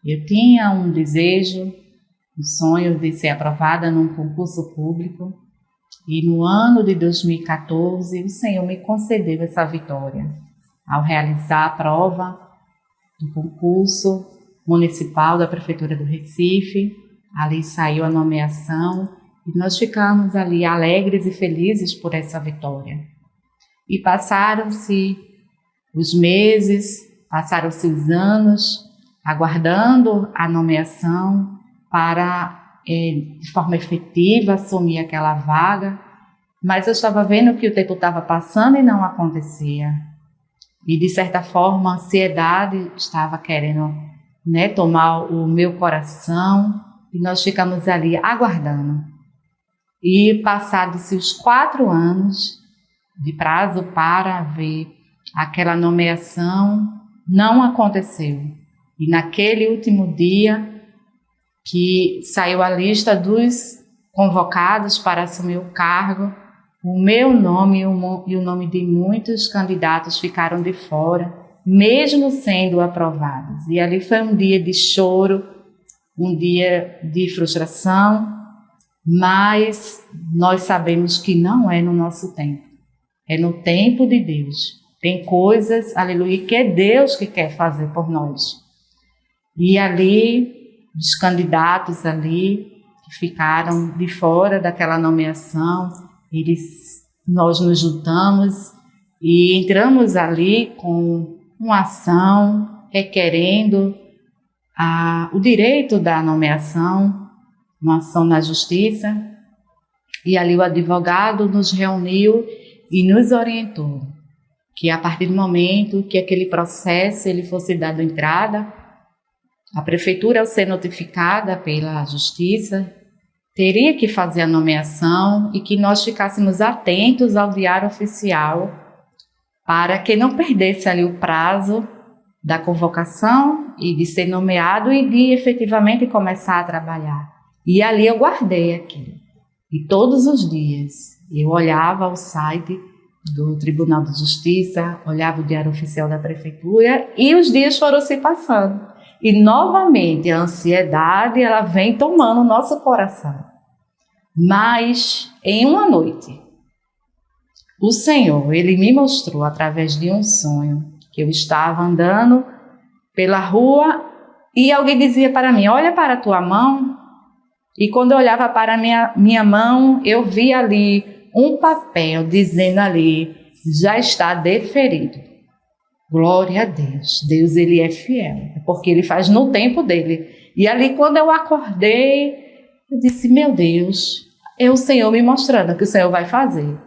Eu tinha um desejo, um sonho de ser aprovada num concurso público e no ano de 2014 o Senhor me concedeu essa vitória ao realizar a prova do concurso municipal da Prefeitura do Recife. Ali saiu a nomeação e nós ficamos ali alegres e felizes por essa vitória. E passaram-se os meses, passaram-se os anos, aguardando a nomeação para, de forma efetiva, assumir aquela vaga, mas eu estava vendo que o tempo estava passando e não acontecia. E, de certa forma, a ansiedade estava querendo, tomar o meu coração, e nós ficamos ali aguardando. E, passados-se os 4 anos de prazo para ver aquela nomeação, não aconteceu. E naquele último dia que saiu a lista dos convocados para assumir o cargo, o meu nome e o nome de muitos candidatos ficaram de fora, mesmo sendo aprovados. E ali foi um dia de choro, um dia de frustração, mas nós sabemos que não é no nosso tempo, é no tempo de Deus. Tem coisas, aleluia, que é Deus que quer fazer por nós. E ali, os candidatos ali, que ficaram de fora daquela nomeação, nós nos juntamos e entramos ali com uma ação requerendo o direito da nomeação, uma ação na justiça. E ali o advogado nos reuniu e nos orientou que a partir do momento que aquele processo ele fosse dado entrada, a prefeitura, ao ser notificada pela justiça, teria que fazer a nomeação e que nós ficássemos atentos ao diário oficial para que não perdesse ali o prazo da convocação e de ser nomeado e de efetivamente começar a trabalhar. E ali eu guardei aquilo. E todos os dias eu olhava o site do Tribunal de Justiça, olhava o diário oficial da prefeitura e os dias foram se passando. E novamente a ansiedade ela vem tomando o nosso coração. Mas em uma noite, o Senhor ele me mostrou através de um sonho que eu estava andando pela rua e alguém dizia para mim: olha para a tua mão. E quando eu olhava para a minha mão, eu vi ali um papel dizendo ali: já está deferido. Glória a Deus. Deus ele é fiel, porque ele faz no tempo dele. E ali quando eu acordei, eu disse: meu Deus, é o Senhor me mostrando que o Senhor vai fazer.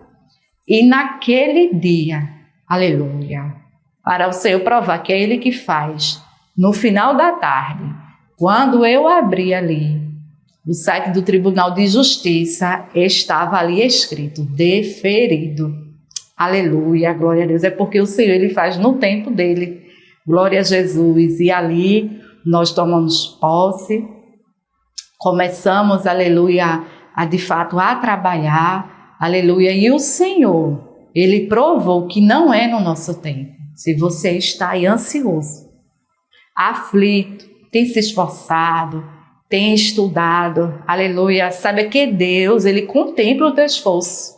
E naquele dia, aleluia, para o Senhor provar que é Ele que faz, no final da tarde, quando eu abri ali o site do Tribunal de Justiça, estava ali escrito: deferido. Aleluia, glória a Deus. É porque o Senhor ele faz no tempo dele. Glória a Jesus. E ali nós tomamos posse, começamos, aleluia, de fato a trabalhar, aleluia. E o Senhor, ele provou que não é no nosso tempo. Se você está aí ansioso, aflito, tem se esforçado, tem estudado, aleluia, sabe que Deus, ele contempla o teu esforço,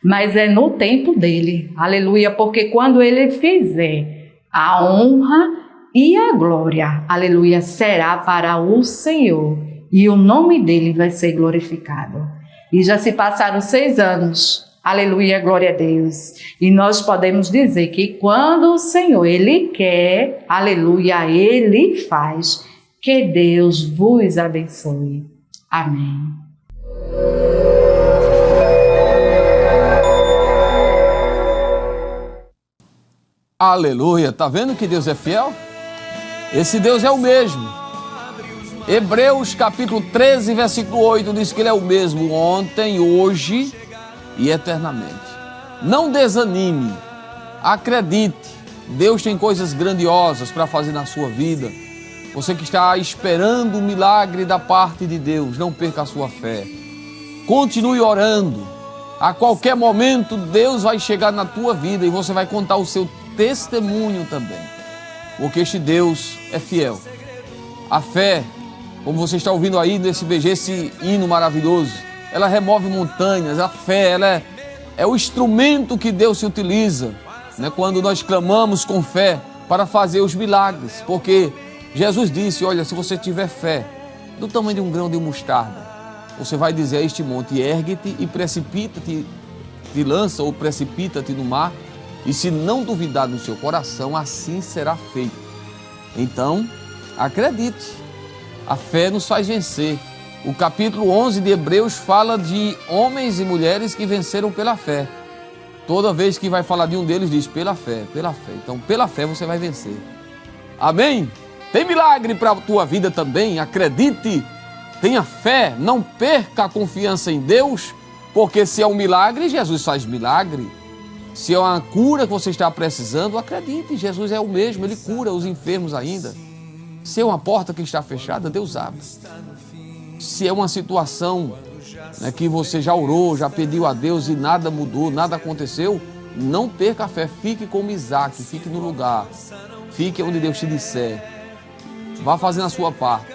mas é no tempo dele, aleluia, porque quando ele fizer, a honra e a glória, aleluia, será para o Senhor, e o nome dele vai ser glorificado. E já se passaram 6 anos, aleluia, glória a Deus, e nós podemos dizer que quando o Senhor, ele quer, aleluia, ele faz. Que Deus vos abençoe. Amém. Aleluia, tá vendo que Deus é fiel? Esse Deus é o mesmo. Hebreus capítulo 13, versículo 8 diz que Ele é o mesmo ontem, hoje e eternamente. Não desanime, acredite, Deus tem coisas grandiosas para fazer na sua vida. Você que está esperando o milagre da parte de Deus, não perca a sua fé. Continue orando. A qualquer momento Deus vai chegar na tua vida e você vai contar o seu testemunho também, porque este Deus é fiel. A fé, como você está ouvindo aí nesse BG, esse hino maravilhoso, ela remove montanhas. A fé, ela é o instrumento que Deus se utiliza, né, quando nós clamamos com fé para fazer os milagres, porque Jesus disse, olha, se você tiver fé do tamanho de um grão de mostarda, você vai dizer a este monte, ergue-te e precipita-te, te lança ou precipita-te no mar, e se não duvidar no seu coração, assim será feito. Então, acredite, a fé nos faz vencer. O capítulo 11 de Hebreus fala de homens e mulheres que venceram pela fé. Toda vez que vai falar de um deles, diz pela fé, pela fé. Então, pela fé você vai vencer. Amém? Tem milagre para a tua vida também, acredite, tenha fé, não perca a confiança em Deus, porque se é um milagre, Jesus faz milagre. Se é uma cura que você está precisando, acredite, Jesus é o mesmo, Ele cura os enfermos ainda. Se é uma porta que está fechada, Deus abre. Se é uma situação, né, que você já orou, já pediu a Deus e nada mudou, nada aconteceu, não perca a fé, fique como Isaac, fique no lugar, fique onde Deus te disser. Vá fazendo a sua parte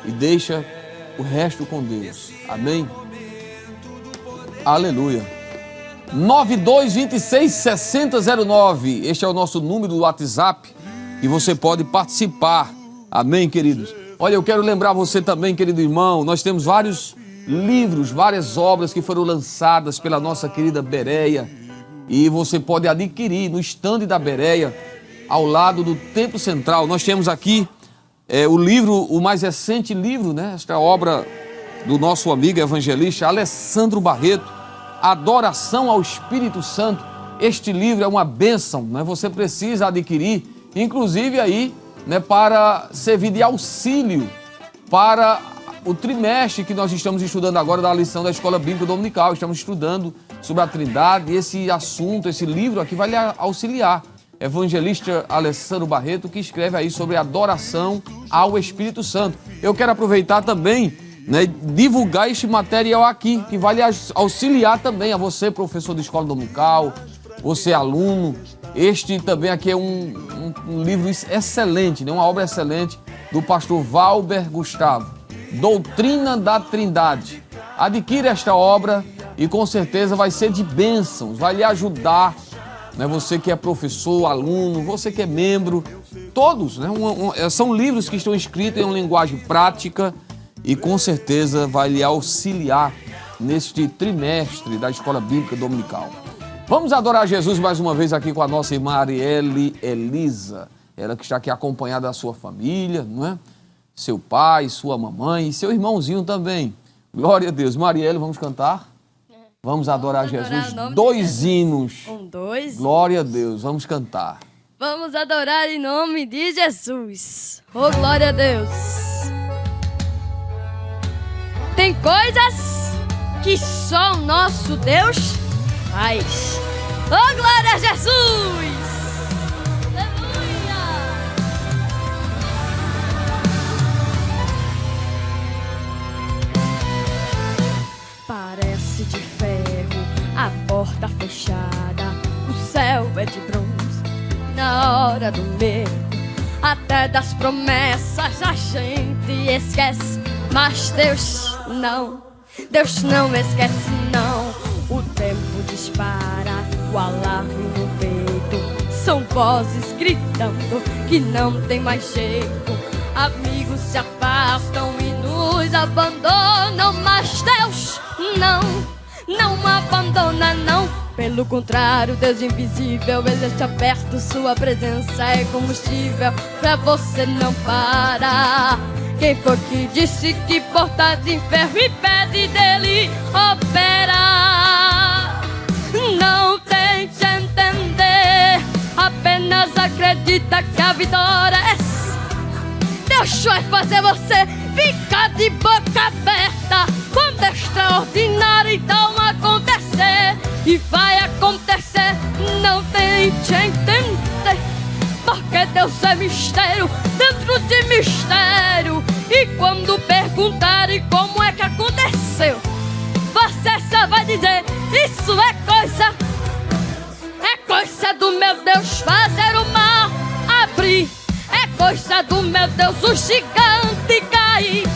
e deixa o resto com Deus. Amém? Aleluia. 92266009. Este é o nosso número do WhatsApp e você pode participar. Amém, queridos? Olha, eu quero lembrar você também, querido irmão, nós temos vários livros, várias obras que foram lançadas pela nossa querida Bereia e você pode adquirir no estande da Bereia, ao lado do Templo Central. Nós temos aqui o livro, o mais recente livro, né? Esta obra do nosso amigo evangelista Alessandro Barreto, Adoração ao Espírito Santo. Este livro é uma bênção, né? Você precisa adquirir, inclusive aí, né, para servir de auxílio para o trimestre que nós estamos estudando agora da lição da Escola Bíblica Dominical. Estamos estudando sobre a Trindade e esse assunto, esse livro aqui vai lhe auxiliar. Evangelista Alessandro Barreto, que escreve aí sobre adoração ao Espírito Santo. Eu quero aproveitar também, né, divulgar este material aqui, que vai lhe auxiliar também a você, professor de escola dominical, você aluno. Este também aqui é um livro excelente, né, uma obra excelente do pastor Valber Gustavo, Doutrina da Trindade. Adquira esta obra e com certeza vai ser de bênçãos, vai lhe ajudar, né, você que é professor, aluno, você que é membro, todos, né, são livros que estão escritos em uma linguagem prática e com certeza vai lhe auxiliar neste trimestre da Escola Bíblica Dominical. Vamos adorar Jesus mais uma vez aqui com a nossa irmã Arielle Elisa, ela que está aqui acompanhada da sua família, não é? Seu pai, sua mamãe e seu irmãozinho também. Glória a Deus. Marielle, vamos cantar? Vamos adorar Jesus. Dois hinos. Dois. Glória a Deus. Vamos cantar. Vamos adorar em nome de Jesus. Oh, glória a Deus. Tem coisas que só o nosso Deus faz. Oh, glória a Jesus. Aleluia. Parece de ferro a porta fechada, o céu é de bronze. Na hora do medo, até das promessas a gente esquece. Mas Deus não esquece não. O tempo dispara, o alarme no peito. São vozes gritando que não tem mais jeito. Amigos se afastam e nos abandonam, mas Deus não abandona não. Pelo contrário, Deus invisível, Ele está perto, sua presença é combustível pra você não parar. Quem foi que disse que porta de ferro impede dele operar? Não tente entender, apenas acredita que a vitória é. Deus vai fazer você ficar de boca aberta quando é extraordinário então acontecer. E vai acontecer, não tente entender, porque Deus é mistério dentro de mistério. E quando perguntarem como é que aconteceu, você só vai dizer, isso é coisa do do meu Deus fazer o mar abrir. É coisa do meu Deus o gigante cair.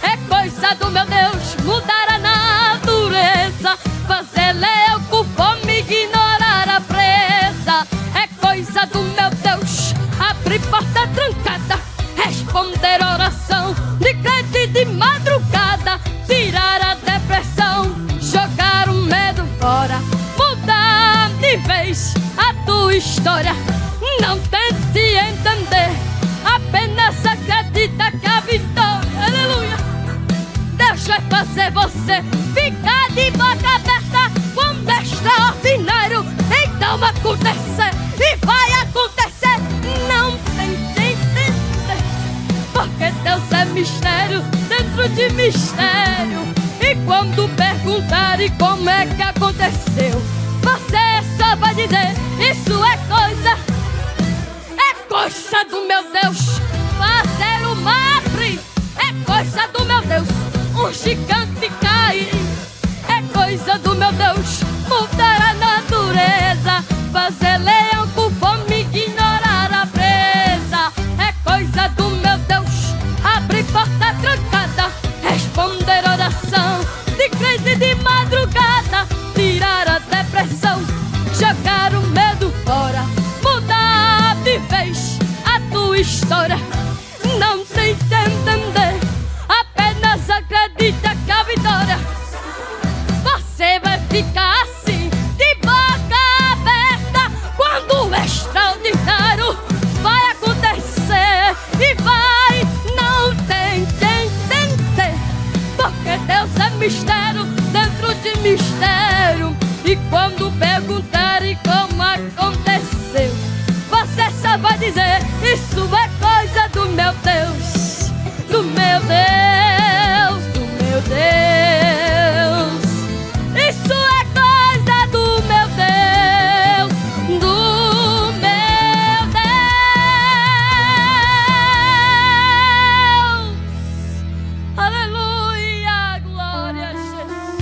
É coisa do meu Deus mudar a natureza, fazer leão com fome ignorar a presa. É coisa do meu Deus abrir porta trancada, responder oração de crente de madrugada, tirar a depressão, jogar o medo fora, mudar de vez a tua história. Não tente entender, apenas acredita que a vitória, aleluia, Deus vai fazer você ficar de boca aberta quando é extraordinário. Então acontecer, e vai acontecer. Não tente entender, porque Deus é mistério dentro de mistério. E quando perguntarem como é que aconteceu, você só vai dizer: isso é coisa do meu Deus fazer o mar abrir. É coisa do meu Deus um gigante cair. É coisa do meu Deus mudar a natureza, fazer leão com fome ignorar a presa. É coisa do meu Deus abrir porta trancada, responder oração de crente de madrugada, tirar a depressão, jogar o medo fora, mudar de vez a tua história. Não tente entender, apenas acredita que a vitória, você vai ficar assim de boca aberta quando o extraordinário vai acontecer. E vai, não tente entender, porque Deus é mistério dentro de mistério. E quando perguntarem como aconteceu, você só vai dizer: isso é coisa do meu Deus, do meu Deus, do meu Deus. Isso é coisa do meu Deus, do meu Deus. Aleluia, glória a Jesus.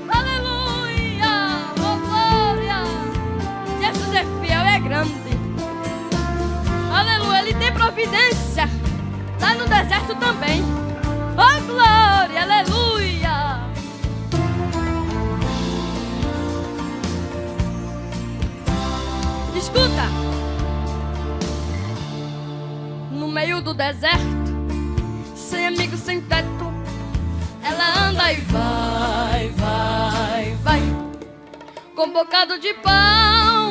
Aleluia, oh glória. Jesus é fiel, é grande. Aleluia, Ele tem providência lá no deserto também. Oh glória, aleluia. Escuta, no meio do deserto, sem amigo, sem teto, ela anda e vai, vai, vai, com um bocado de pão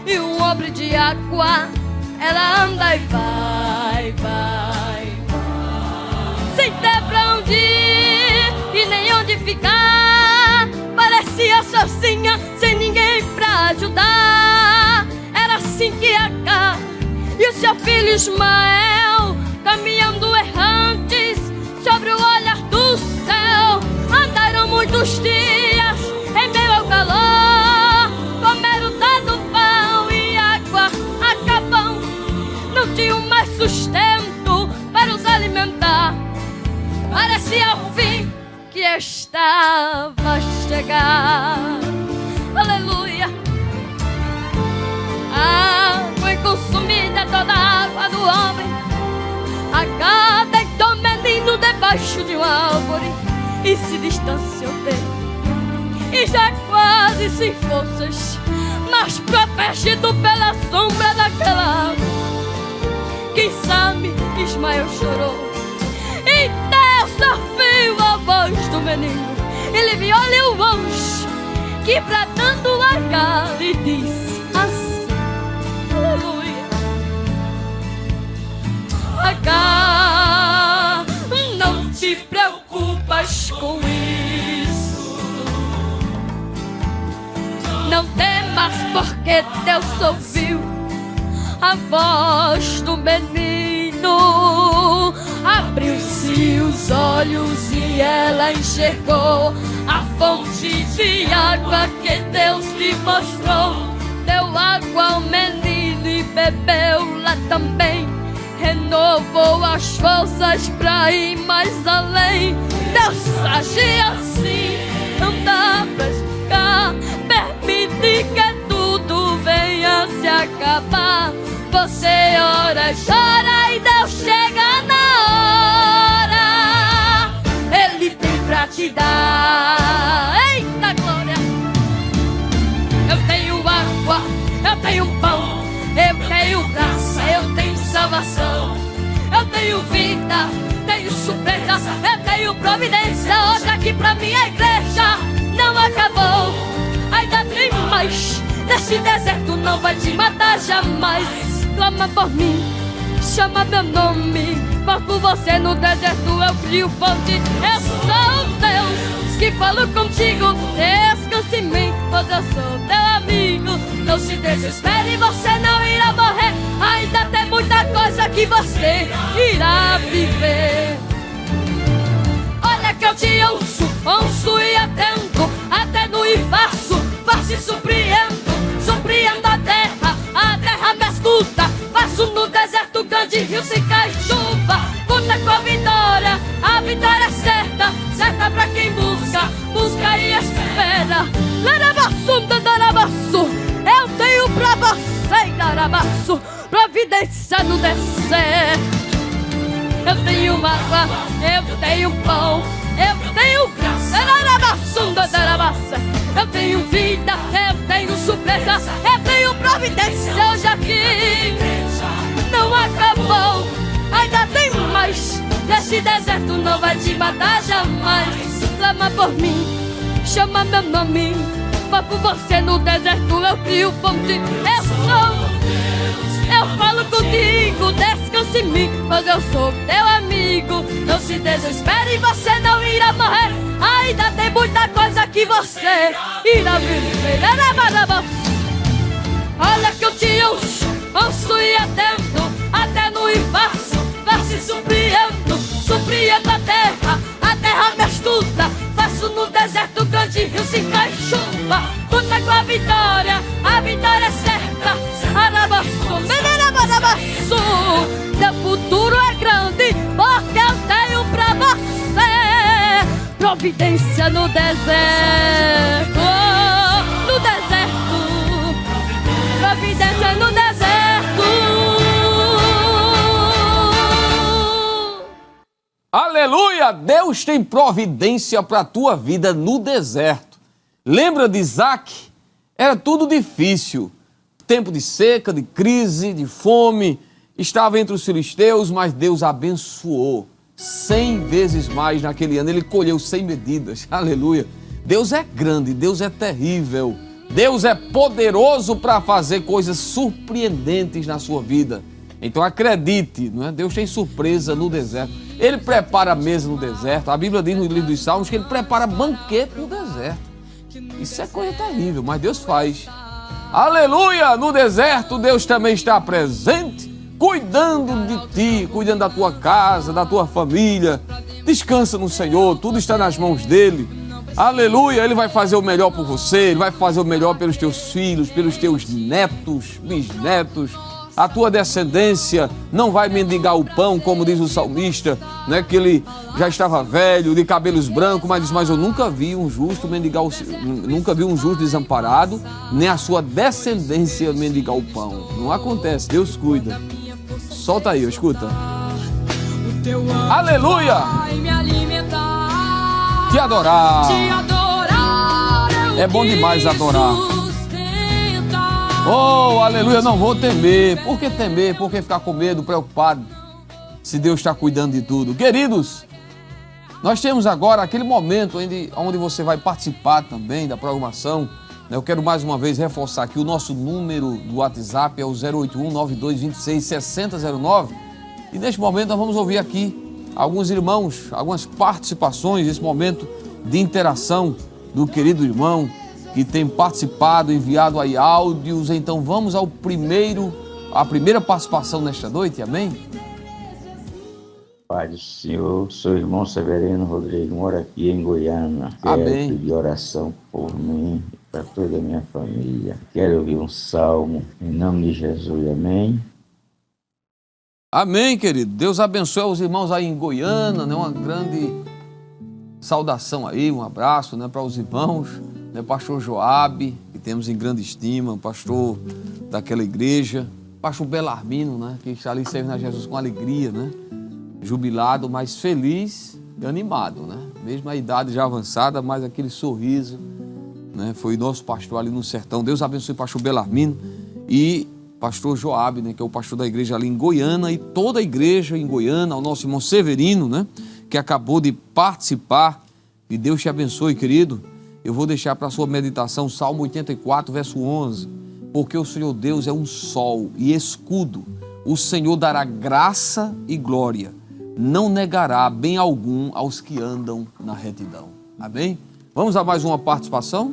e um obre de água. Ela anda e vai, vai, vai, sem ter pra onde ir e nem onde ficar. Parecia sozinha, sem ninguém pra ajudar. Era assim que Agar e o seu filho Ismael, caminhando errantes sobre o olhar do céu, andaram muitos dias em meio ao calor, comeram tanto pão e água acabam, não tinham mais sustento para os alimentar. Parecia o fim que estava a chegar. Aleluia. Foi consumida toda a água do homem. Agar deitou o menino debaixo de uma árvore e se distanciou dele. E já quase sem forças, mas protegido pela sombra daquela árvore, quem sabe Ismael chorou. E Deus ouviu a voz do menino. Ele viu-lhe o anjo que bradando Agar lhe disse assim: aleluia. Agar, não te preocupas com isso, não temas, porque Deus ouviu a voz do menino. Abriu-se os olhos e ela enxergou a fonte de água que Deus lhe mostrou. Deu água ao menino e bebeu lá também. Renovou as forças pra ir mais além. Deus age assim, não dá pra explicar. Permite que tu amanhã se acabar, você ora e chora e Deus chega na hora. Ele tem pra te dar. Eita glória! Eu tenho água, eu tenho pão, eu tenho graça, eu tenho salvação, eu tenho vida, tenho surpresa, eu tenho providência. Hoje aqui pra minha igreja não acabou, ainda tem mais. Nesse deserto não vai te matar jamais. Clama por mim, chama meu nome, mas por você no deserto eu crio fonte. Eu sou Deus que falo contigo, descanse em mim, pois eu sou teu amigo. Não se desespere, você não irá morrer, ainda tem muita coisa que você irá viver. Olha que eu te ouço e atendo, até no e faço e surpreendo a terra me escuta. Faço no deserto grande rio se cai chuva, conta com a vitória é certa, certa pra quem busca e espera. Larabaçu, dadarabaçu, eu tenho pra você, larabaçu, providência no deserto. Eu tenho água, eu tenho pão, eu tenho graça, eu tenho vida, eu tenho surpresa, eu tenho providência. Hoje aqui não acabou, ainda tem mais. Nesse deserto não vai te matar jamais. Clama por mim, chama meu nome, mas por você no deserto eu crio fonte. Eu falo contigo, descanse em mim, pois eu sou teu amigo. Não se desespere, você não irá morrer, ainda tem muita coisa que você irá viver. Olha que eu te ouço e atendo, até no e faço e surpreendo a terra me escuta. Faço no deserto grande rio se cai chuva, conta com a vitória é certa. Arabaçu, teu futuro é grande, porque eu tenho pra você providência no deserto, no deserto, providência no deserto. Aleluia! Deus tem providência para a tua vida no deserto. Lembra de Isaac? Era tudo difícil. Tempo de seca, de crise, de fome. Estava entre os filisteus, mas Deus abençoou 100 vezes mais naquele ano. Ele colheu sem medidas. Aleluia! Deus é grande, Deus é terrível. Deus é poderoso para fazer coisas surpreendentes na sua vida. Então acredite, não é? Deus tem surpresa no deserto. Ele prepara a mesa no deserto. A Bíblia diz no livro dos Salmos que ele prepara banquete no deserto. Isso é coisa terrível, mas Deus faz. Aleluia! No deserto Deus também está presente, cuidando de ti, cuidando da tua casa, da tua família. Descansa no Senhor, tudo está nas mãos dele. Aleluia! Ele vai fazer o melhor por você, ele vai fazer o melhor pelos teus filhos, pelos teus netos, bisnetos. A tua descendência não vai mendigar o pão, como diz o salmista, né? Que ele já estava velho, de cabelos brancos, mas diz, mas eu nunca vi um justo mendigar nunca vi um justo desamparado, nem a sua descendência mendigar o pão. Não acontece, Deus cuida. Solta aí, escuta. Aleluia! Te adorar. É bom demais adorar. Oh, aleluia, não vou temer. Por que temer? Por que ficar com medo, preocupado, se Deus está cuidando de tudo? Queridos, nós temos agora aquele momento onde você vai participar também da programação. Eu quero mais uma vez reforçar aqui o nosso número do WhatsApp, é o 081-9226-6009. E neste momento nós vamos ouvir aqui alguns irmãos, algumas participações, esse momento de interação do querido irmão que tem participado, enviado aí áudios. Então vamos à primeira participação nesta noite, amém? Pai do Senhor, sou o irmão Severino Rodrigues, moro aqui em Goiânia. Quero pedir oração por mim e para toda a minha família. Quero ouvir um salmo, em nome de Jesus, amém? Amém, querido. Deus abençoe os irmãos aí em Goiânia, né? Uma grande saudação aí, um abraço, né, para os irmãos. Pastor Joabe, que temos em grande estima, pastor daquela igreja, pastor Belarmino, né? Que está ali servindo a Jesus com alegria, né? Jubilado, mas feliz e animado, né? Mesmo a idade já avançada, mas aquele sorriso, né? Foi nosso pastor ali no sertão. Deus abençoe o pastor Belarmino e pastor Joabe, né? Que é o pastor da igreja ali em Goiânia, e toda a igreja em Goiânia, o nosso irmão Severino, né? Que acabou de participar. E Deus te abençoe, querido. Eu vou deixar para a sua meditação Salmo 84, verso 11. Porque o Senhor Deus é um sol e escudo. O Senhor dará graça e glória. Não negará bem algum aos que andam na retidão. Amém? Vamos a mais uma participação?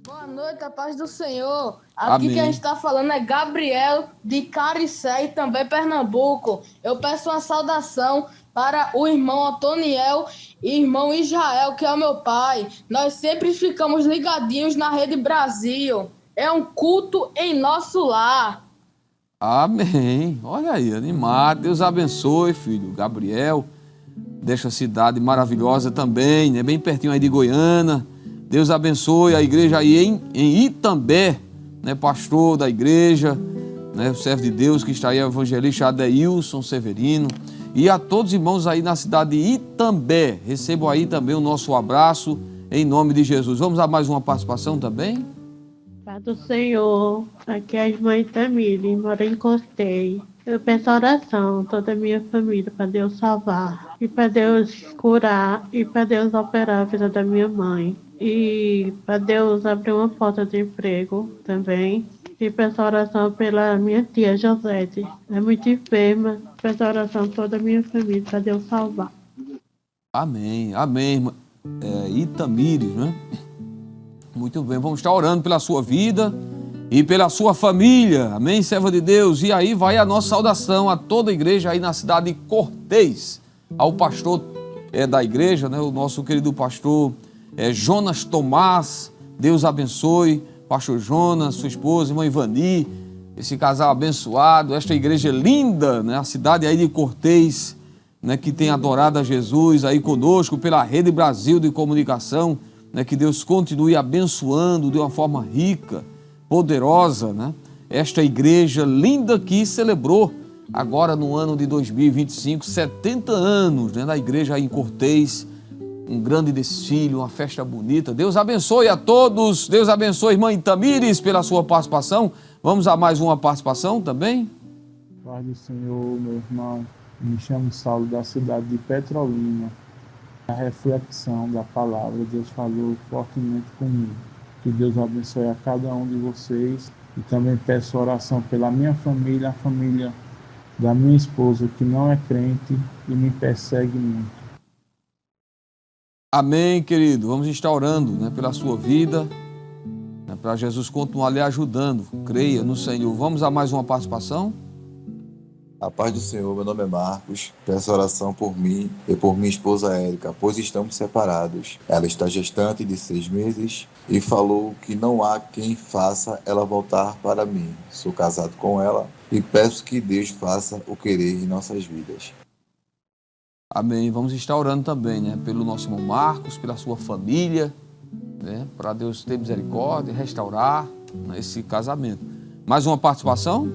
Boa noite, a paz do Senhor. Aqui Amém. que a gente está falando é Gabriel, de Caricé e também Pernambuco. Eu peço uma saudação para o irmão Antoniel e irmão Israel, que é o meu pai. Nós sempre ficamos ligadinhos na Rede Brasil. É um culto em nosso lar. Amém. Olha aí, animado. Deus abençoe, filho. Gabriel, desta cidade maravilhosa também, né? Bem pertinho aí de Goiânia. Deus abençoe a igreja aí em Itambé, né? Pastor da igreja, né? O servo de Deus que está aí, o evangelista Adeilson Severino. E a todos os irmãos aí na cidade de Itambé. Recebam aí também o nosso abraço em nome de Jesus. Vamos a mais uma participação também? Pai do Senhor, aqui é a irmã Itamile, mora em Cortei. Eu peço oração, toda a minha família, para Deus salvar, e para Deus curar, e para Deus operar a vida da minha mãe, e para Deus abrir uma porta de emprego também. E peço oração pela minha tia Josete, é muito enferma. Peço oração toda a minha família, para Deus salvar. Amém, amém, irmã Itamires, né? Muito bem, vamos estar orando pela sua vida e pela sua família, amém, serva de Deus? E aí vai a nossa saudação a toda a igreja aí na cidade de Cortês, ao pastor da igreja, né? O nosso querido pastor Jonas Tomás. Deus abençoe, pastor Jonas, sua esposa, irmã Ivani, esse casal abençoado, esta igreja linda, né? A cidade aí de Cortês, né? Que tem adorado a Jesus aí conosco pela Rede Brasil de Comunicação, né? Que Deus continue abençoando de uma forma rica, poderosa, né? Esta igreja linda que celebrou agora no ano de 2025, 70 anos, né? Da igreja aí em Cortês, um grande desfile, uma festa bonita. Deus abençoe a todos, Deus abençoe a irmã Itamires pela sua participação. Vamos a mais uma participação também? Paz do Senhor, meu irmão, me chamo Saulo, da cidade de Petrolina. A reflexão da palavra, Deus falou fortemente comigo. Que Deus abençoe a cada um de vocês. E também peço oração pela minha família, a família da minha esposa, que não é crente e me persegue muito. Amém, querido. Vamos estar orando, né, pela sua vida, né, para Jesus continuar lhe ajudando. Creia no Senhor. Vamos a mais uma participação? A paz do Senhor, meu nome é Marcos, peço oração por mim e por minha esposa Érica, pois estamos separados. Ela está gestante de 6 meses e falou que não há quem faça ela voltar para mim. Sou casado com ela e peço que Deus faça o querer em nossas vidas. Amém. Vamos estar orando também, né, pelo nosso irmão Marcos, pela sua família, né, para Deus ter misericórdia e restaurar, né, esse casamento. Mais uma participação?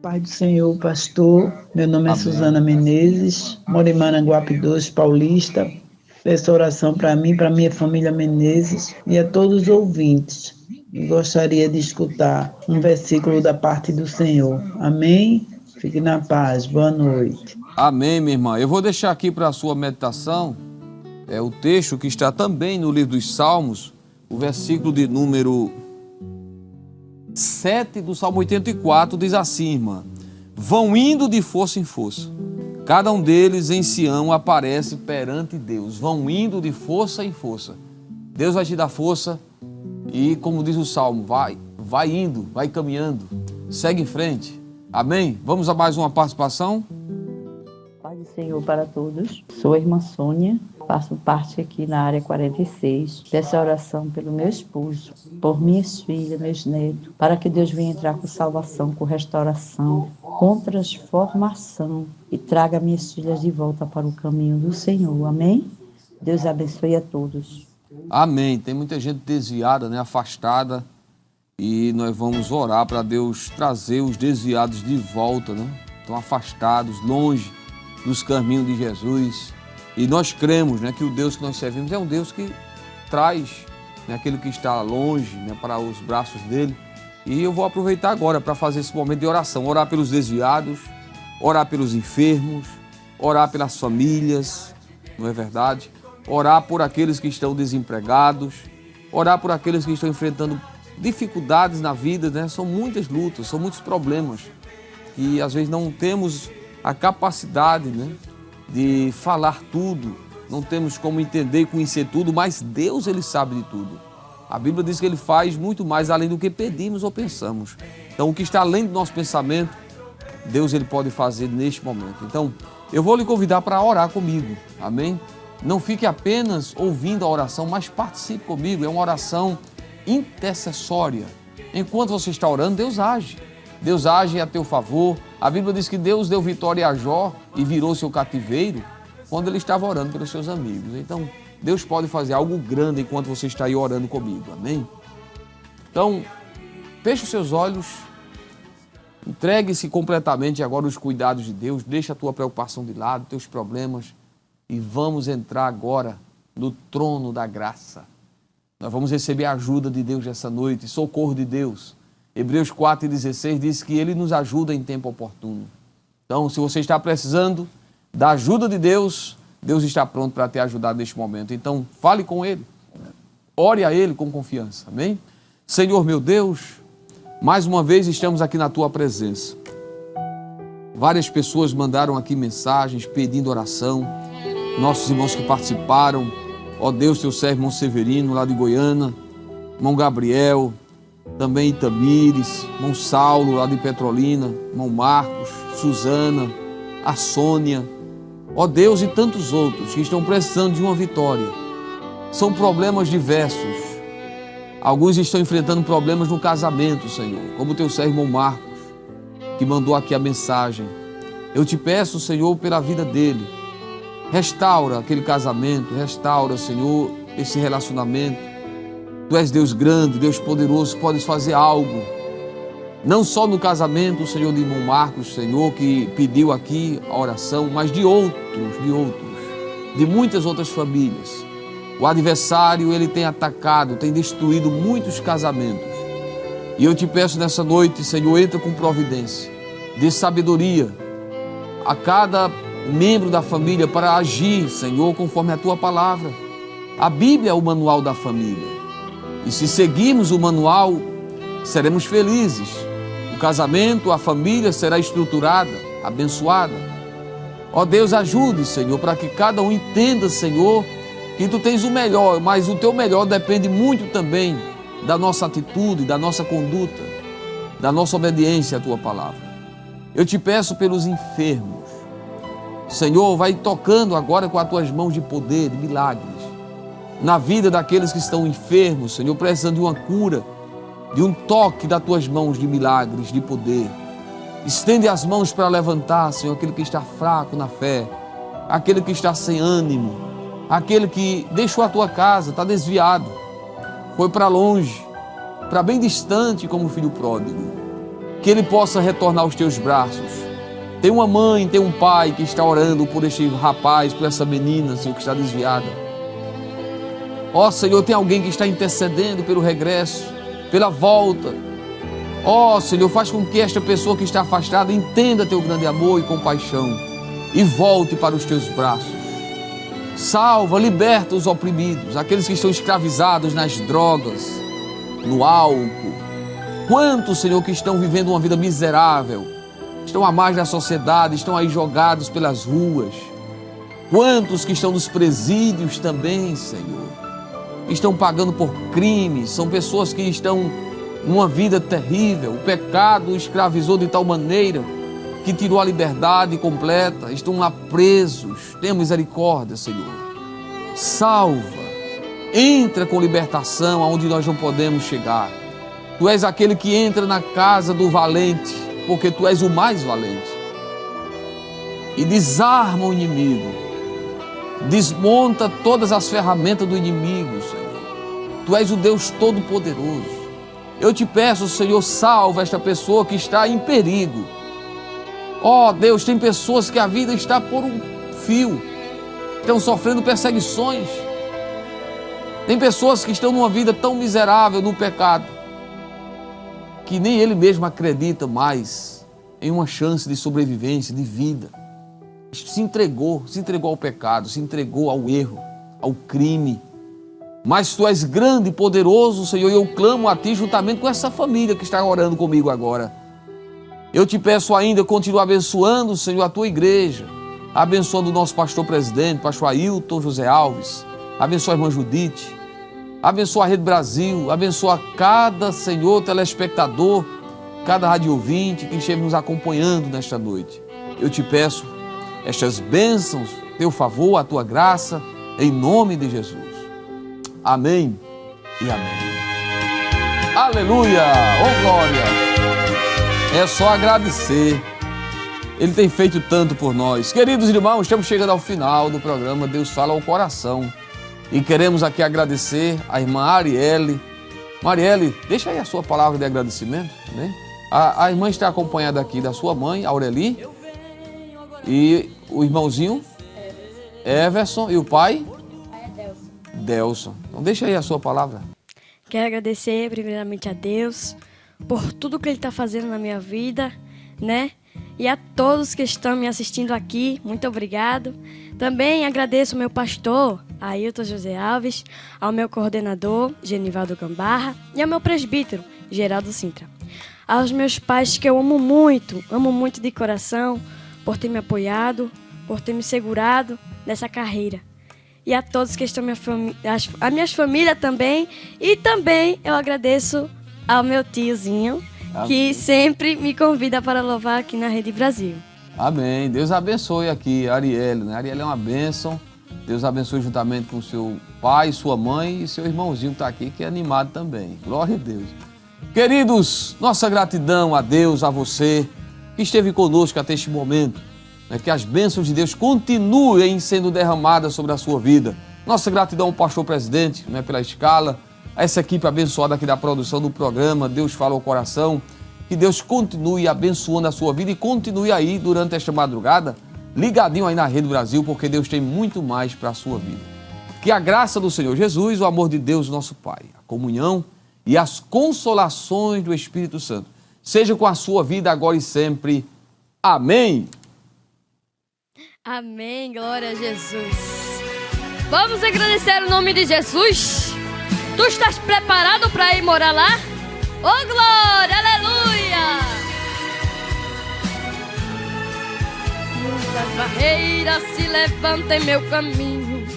Pai do Senhor, pastor, meu nome é Amém. Suzana Menezes, moro em Maranguape 2, Paulista. Peço oração para mim, para minha família Menezes e a todos os ouvintes. E gostaria de escutar um versículo da parte do Senhor. Amém? Fique na paz. Boa noite. Amém, minha irmã. Eu vou deixar aqui para a sua meditação o texto que está também no livro dos Salmos, o versículo de número 7 do Salmo 84 diz assim, irmã: vão indo de força em força, cada um deles em Sião aparece perante Deus. Vão indo de força em força. Deus vai te dar força e, como diz o Salmo, vai indo, vai caminhando, segue em frente. Amém? Vamos a mais uma participação? Paz do Senhor para todos. Sou a irmã Sônia, faço parte aqui na área 46. Peço oração pelo meu esposo, por minhas filhas, meus netos, para que Deus venha entrar com salvação, com restauração, com transformação e traga minhas filhas de volta para o caminho do Senhor. Amém? Deus abençoe a todos. Amém. Tem muita gente desviada, né? Afastada. E nós vamos orar para Deus trazer os desviados de volta, né? Estão afastados, longe dos caminhos de Jesus. E nós cremos, né, que o Deus que nós servimos é um Deus que traz, né, aquele que está longe, né, para os braços dele. E eu vou aproveitar agora para fazer esse momento de oração. Orar pelos desviados, orar pelos enfermos, orar pelas famílias, não é verdade? Orar por aqueles que estão desempregados, orar por aqueles que estão enfrentando dificuldades na vida, né? São muitas lutas, são muitos problemas e às vezes não temos a capacidade, né, de falar tudo, não temos como entender e conhecer tudo, mas Deus, Ele sabe de tudo. A Bíblia diz que Ele faz muito mais além do que pedimos ou pensamos. Então, o que está além do nosso pensamento, Deus, Ele pode fazer neste momento. Então, eu vou lhe convidar para orar comigo, amém? Não fique apenas ouvindo a oração, mas participe comigo. É uma oração intercessória. Enquanto você está orando, Deus age. Deus age a teu favor. A Bíblia diz que Deus deu vitória a Jó e virou seu cativeiro quando ele estava orando pelos seus amigos. Então, Deus pode fazer algo grande enquanto você está aí orando comigo, amém? Então, feche os seus olhos, entregue-se completamente agora aos cuidados de Deus, deixa a tua preocupação de lado, teus problemas, e vamos entrar agora no trono da graça. Nós vamos receber a ajuda de Deus essa noite, socorro de Deus. Hebreus 4,16 diz que Ele nos ajuda em tempo oportuno. Então, se você está precisando da ajuda de Deus, Deus está pronto para te ajudar neste momento. Então, fale com Ele, ore a Ele com confiança, amém? Senhor meu Deus, mais uma vez estamos aqui na Tua presença. Várias pessoas mandaram aqui mensagens pedindo oração, nossos irmãos que participaram, ó Deus, Teu servo, irmão Severino, lá de Goiânia, irmão Gabriel, também Itamires, irmão Saulo, lá de Petrolina, irmão Marcos, Suzana, a Sônia, ó Deus, e tantos outros que estão precisando de uma vitória. São problemas diversos. Alguns estão enfrentando problemas no casamento, Senhor, como o Teu servo, irmão Marcos, que mandou aqui a mensagem. Eu te peço, Senhor, pela vida dele. Restaura aquele casamento, restaura, Senhor, esse relacionamento. Tu és Deus grande, Deus poderoso, podes fazer algo. Não só no casamento, Senhor, de irmão Marcos, Senhor, que pediu aqui a oração, mas de muitas outras famílias. O adversário, ele tem atacado, tem destruído muitos casamentos. E eu te peço nessa noite, Senhor, entra com providência, dê sabedoria a cada membro da família para agir, Senhor, conforme a Tua palavra. A Bíblia é o manual da família. E se seguirmos o manual, seremos felizes. O casamento, a família será estruturada, abençoada. Ó Deus, ajude, Senhor, para que cada um entenda, Senhor, que Tu tens o melhor, mas o Teu melhor depende muito também da nossa atitude, da nossa conduta, da nossa obediência à Tua palavra. Eu te peço pelos enfermos. Senhor, vai tocando agora com as Tuas mãos de poder, de milagres, na vida daqueles que estão enfermos, Senhor, precisando de uma cura, de um toque das Tuas mãos de milagres, de poder. Estende as mãos para levantar, Senhor, aquele que está fraco na fé, aquele que está sem ânimo, aquele que deixou a Tua casa, está desviado, foi para longe, para bem distante como filho pródigo. Que ele possa retornar aos Teus braços. Tem uma mãe, tem um pai que está orando por este rapaz, por essa menina, Senhor, que está desviada. Ó Senhor, tem alguém que está intercedendo pelo regresso, pela volta. Ó Senhor, faz com que esta pessoa que está afastada entenda Teu grande amor e compaixão e volte para os Teus braços. Salva, liberta os oprimidos, aqueles que estão escravizados nas drogas, no álcool. Quantos, Senhor, que estão vivendo uma vida miserável, estão à margem da sociedade, estão aí jogados pelas ruas. Quantos que estão nos presídios também, Senhor, estão pagando por crimes, são pessoas que estão numa vida terrível. O pecado escravizou de tal maneira que tirou a liberdade completa, estão lá presos. Tenha misericórdia, Senhor. Salva, entra com libertação aonde nós não podemos chegar. Tu és aquele que entra na casa do valente, porque Tu és o mais valente. E desarma o inimigo, desmonta todas as ferramentas do inimigo, Senhor. Tu és o Deus Todo-Poderoso. Eu te peço, Senhor, salva esta pessoa que está em perigo. Ó Deus, tem pessoas que a vida está por um fio, estão sofrendo perseguições. Tem pessoas que estão numa vida tão miserável no pecado, que nem ele mesmo acredita mais em uma chance de sobrevivência, de vida. Se entregou ao pecado, se entregou ao erro, ao crime. Mas Tu és grande e poderoso, Senhor, e eu clamo a Ti juntamente com essa família que está orando comigo agora. Eu Te peço ainda, continua abençoando, Senhor, a Tua igreja, abençoando o nosso pastor presidente, pastor Ailton José Alves, abençoa a irmã Judite, abençoa a Rede Brasil, abençoa cada, Senhor, telespectador, cada rádio ouvinte que esteve nos acompanhando nesta noite. Eu Te peço estas bênçãos, Teu favor, a Tua graça, em nome de Jesus. Amém e amém. Aleluia! Oh glória! É só agradecer. Ele tem feito tanto por nós. Queridos irmãos, estamos chegando ao final do programa Deus Fala ao Coração. E queremos aqui agradecer a irmã Arielle. Marielle, deixa aí a sua palavra de agradecimento, né? A irmã está acompanhada aqui da sua mãe, Aureli, e o irmãozinho Everson e o pai Delson. Então deixa aí a sua palavra. Quero agradecer primeiramente a Deus por tudo que Ele está fazendo na minha vida, né? E a todos que estão me assistindo aqui, muito obrigado. Também agradeço ao meu pastor, Ailton José Alves, ao meu coordenador, Genivaldo Gambarra, e ao meu presbítero, Geraldo Sintra. Aos meus pais que eu amo muito de coração, por ter me apoiado, por ter me segurado nessa carreira. E a todos que estão a minha família também. E também eu agradeço ao meu tiozinho, que sempre me convida para louvar aqui na Rede Brasil. Amém. Deus abençoe aqui a Arielle, né? A Arielle é uma bênção. Deus abençoe juntamente com seu pai, sua mãe e seu irmãozinho que está aqui, que é animado também. Glória a Deus. Queridos, nossa gratidão a Deus, a você que esteve conosco até este momento. Que as bênçãos de Deus continuem sendo derramadas sobre a sua vida. Nossa gratidão ao pastor presidente, pela escala, a essa equipe abençoada aqui da produção do programa Deus Fala ao Coração. Que Deus continue abençoando a sua vida e continue aí durante esta madrugada, ligadinho aí na Rede Brasil, porque Deus tem muito mais para a sua vida. Que a graça do Senhor Jesus, o amor de Deus, nosso Pai, a comunhão e as consolações do Espírito Santo seja com a sua vida agora e sempre. Amém. Amém, glória a Jesus. Vamos agradecer o nome de Jesus. Tu estás preparado para ir morar lá? Oh, glória, aleluia! Muitas barreiras se levantam em meu caminho,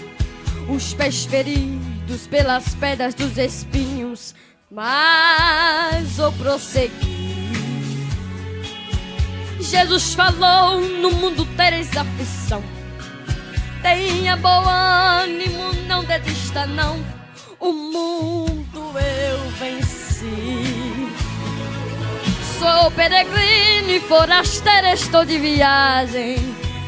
os pés feridos pelas pedras dos espinhos, mas vou prosseguir. Jesus falou, no mundo tereis aflição. Tenha bom ânimo, não desista não. O mundo eu venci. Sou peregrino e forasteiro, estou de viagem.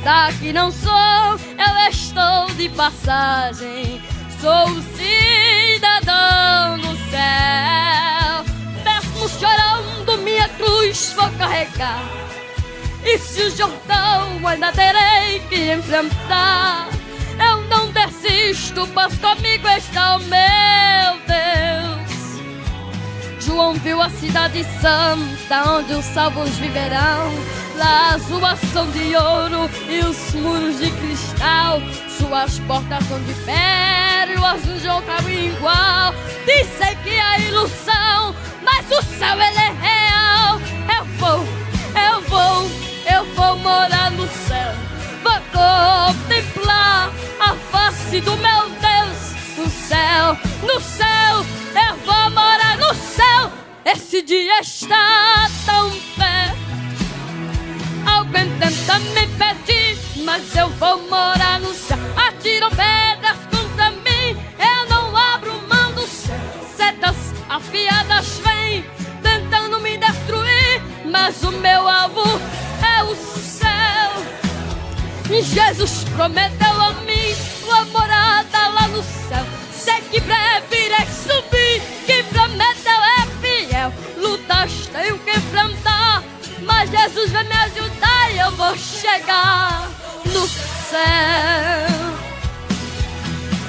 Daqui não sou, eu estou de passagem. Sou cidadão do céu. Mesmo chorando, minha cruz vou carregar. E se o Jordão ainda terei que enfrentar, eu não desisto, pois comigo está o meu Deus. João viu a cidade santa, onde os salvos viverão. Lá as ruas são de ouro e os muros de cristal. Suas portas são de pérolas, no João caminho igual. Dizem que é ilusão, mas o céu ele é real. Eu vou morar no céu. Vou contemplar a face do meu Deus. No céu, eu vou morar no céu. Esse dia está tão perto. Alguém tenta me impedir, mas eu vou morar no céu. Atiram pedras contra mim, eu não abro mão do céu. Setas afiadas vêm tentando me destruir, mas o meu alvo é o céu. Jesus prometeu a mim uma morada lá no céu. Sei que breve irei subir. Jesus vai me ajudar e eu vou chegar no céu.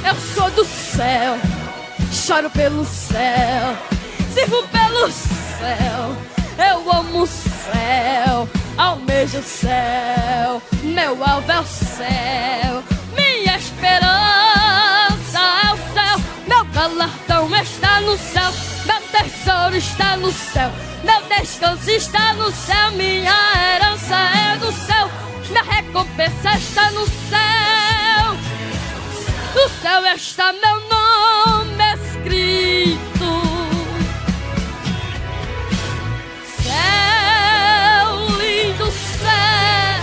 Eu sou do céu, choro pelo céu, sirvo pelo céu. Eu amo o céu, almejo o céu, meu alvo é o céu. Minha esperança é o céu, meu galardão está no céu, meu tesouro está no céu, meu descanso está no céu, minha herança é do céu, minha recompensa está no céu. No céu está meu nome escrito. Céu, lindo céu,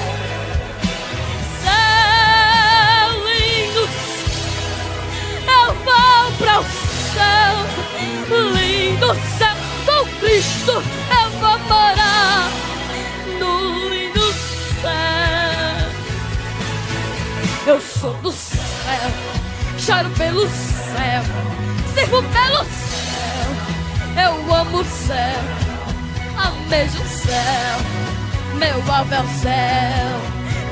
céu lindo. Eu vou para o céu, lindo céu. Com Cristo eu vou morar no lindo céu. Eu sou do céu, choro pelo céu, sirvo pelo céu. Eu amo o céu, almejo o céu, meu alvo é o céu.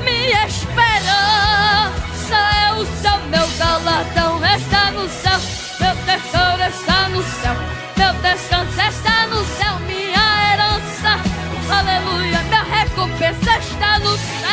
Minha esperança é o céu, meu galardão está no céu, meu tesouro está no céu, meu descanso está no céu, minha herança, aleluia, minha recompensa está no céu.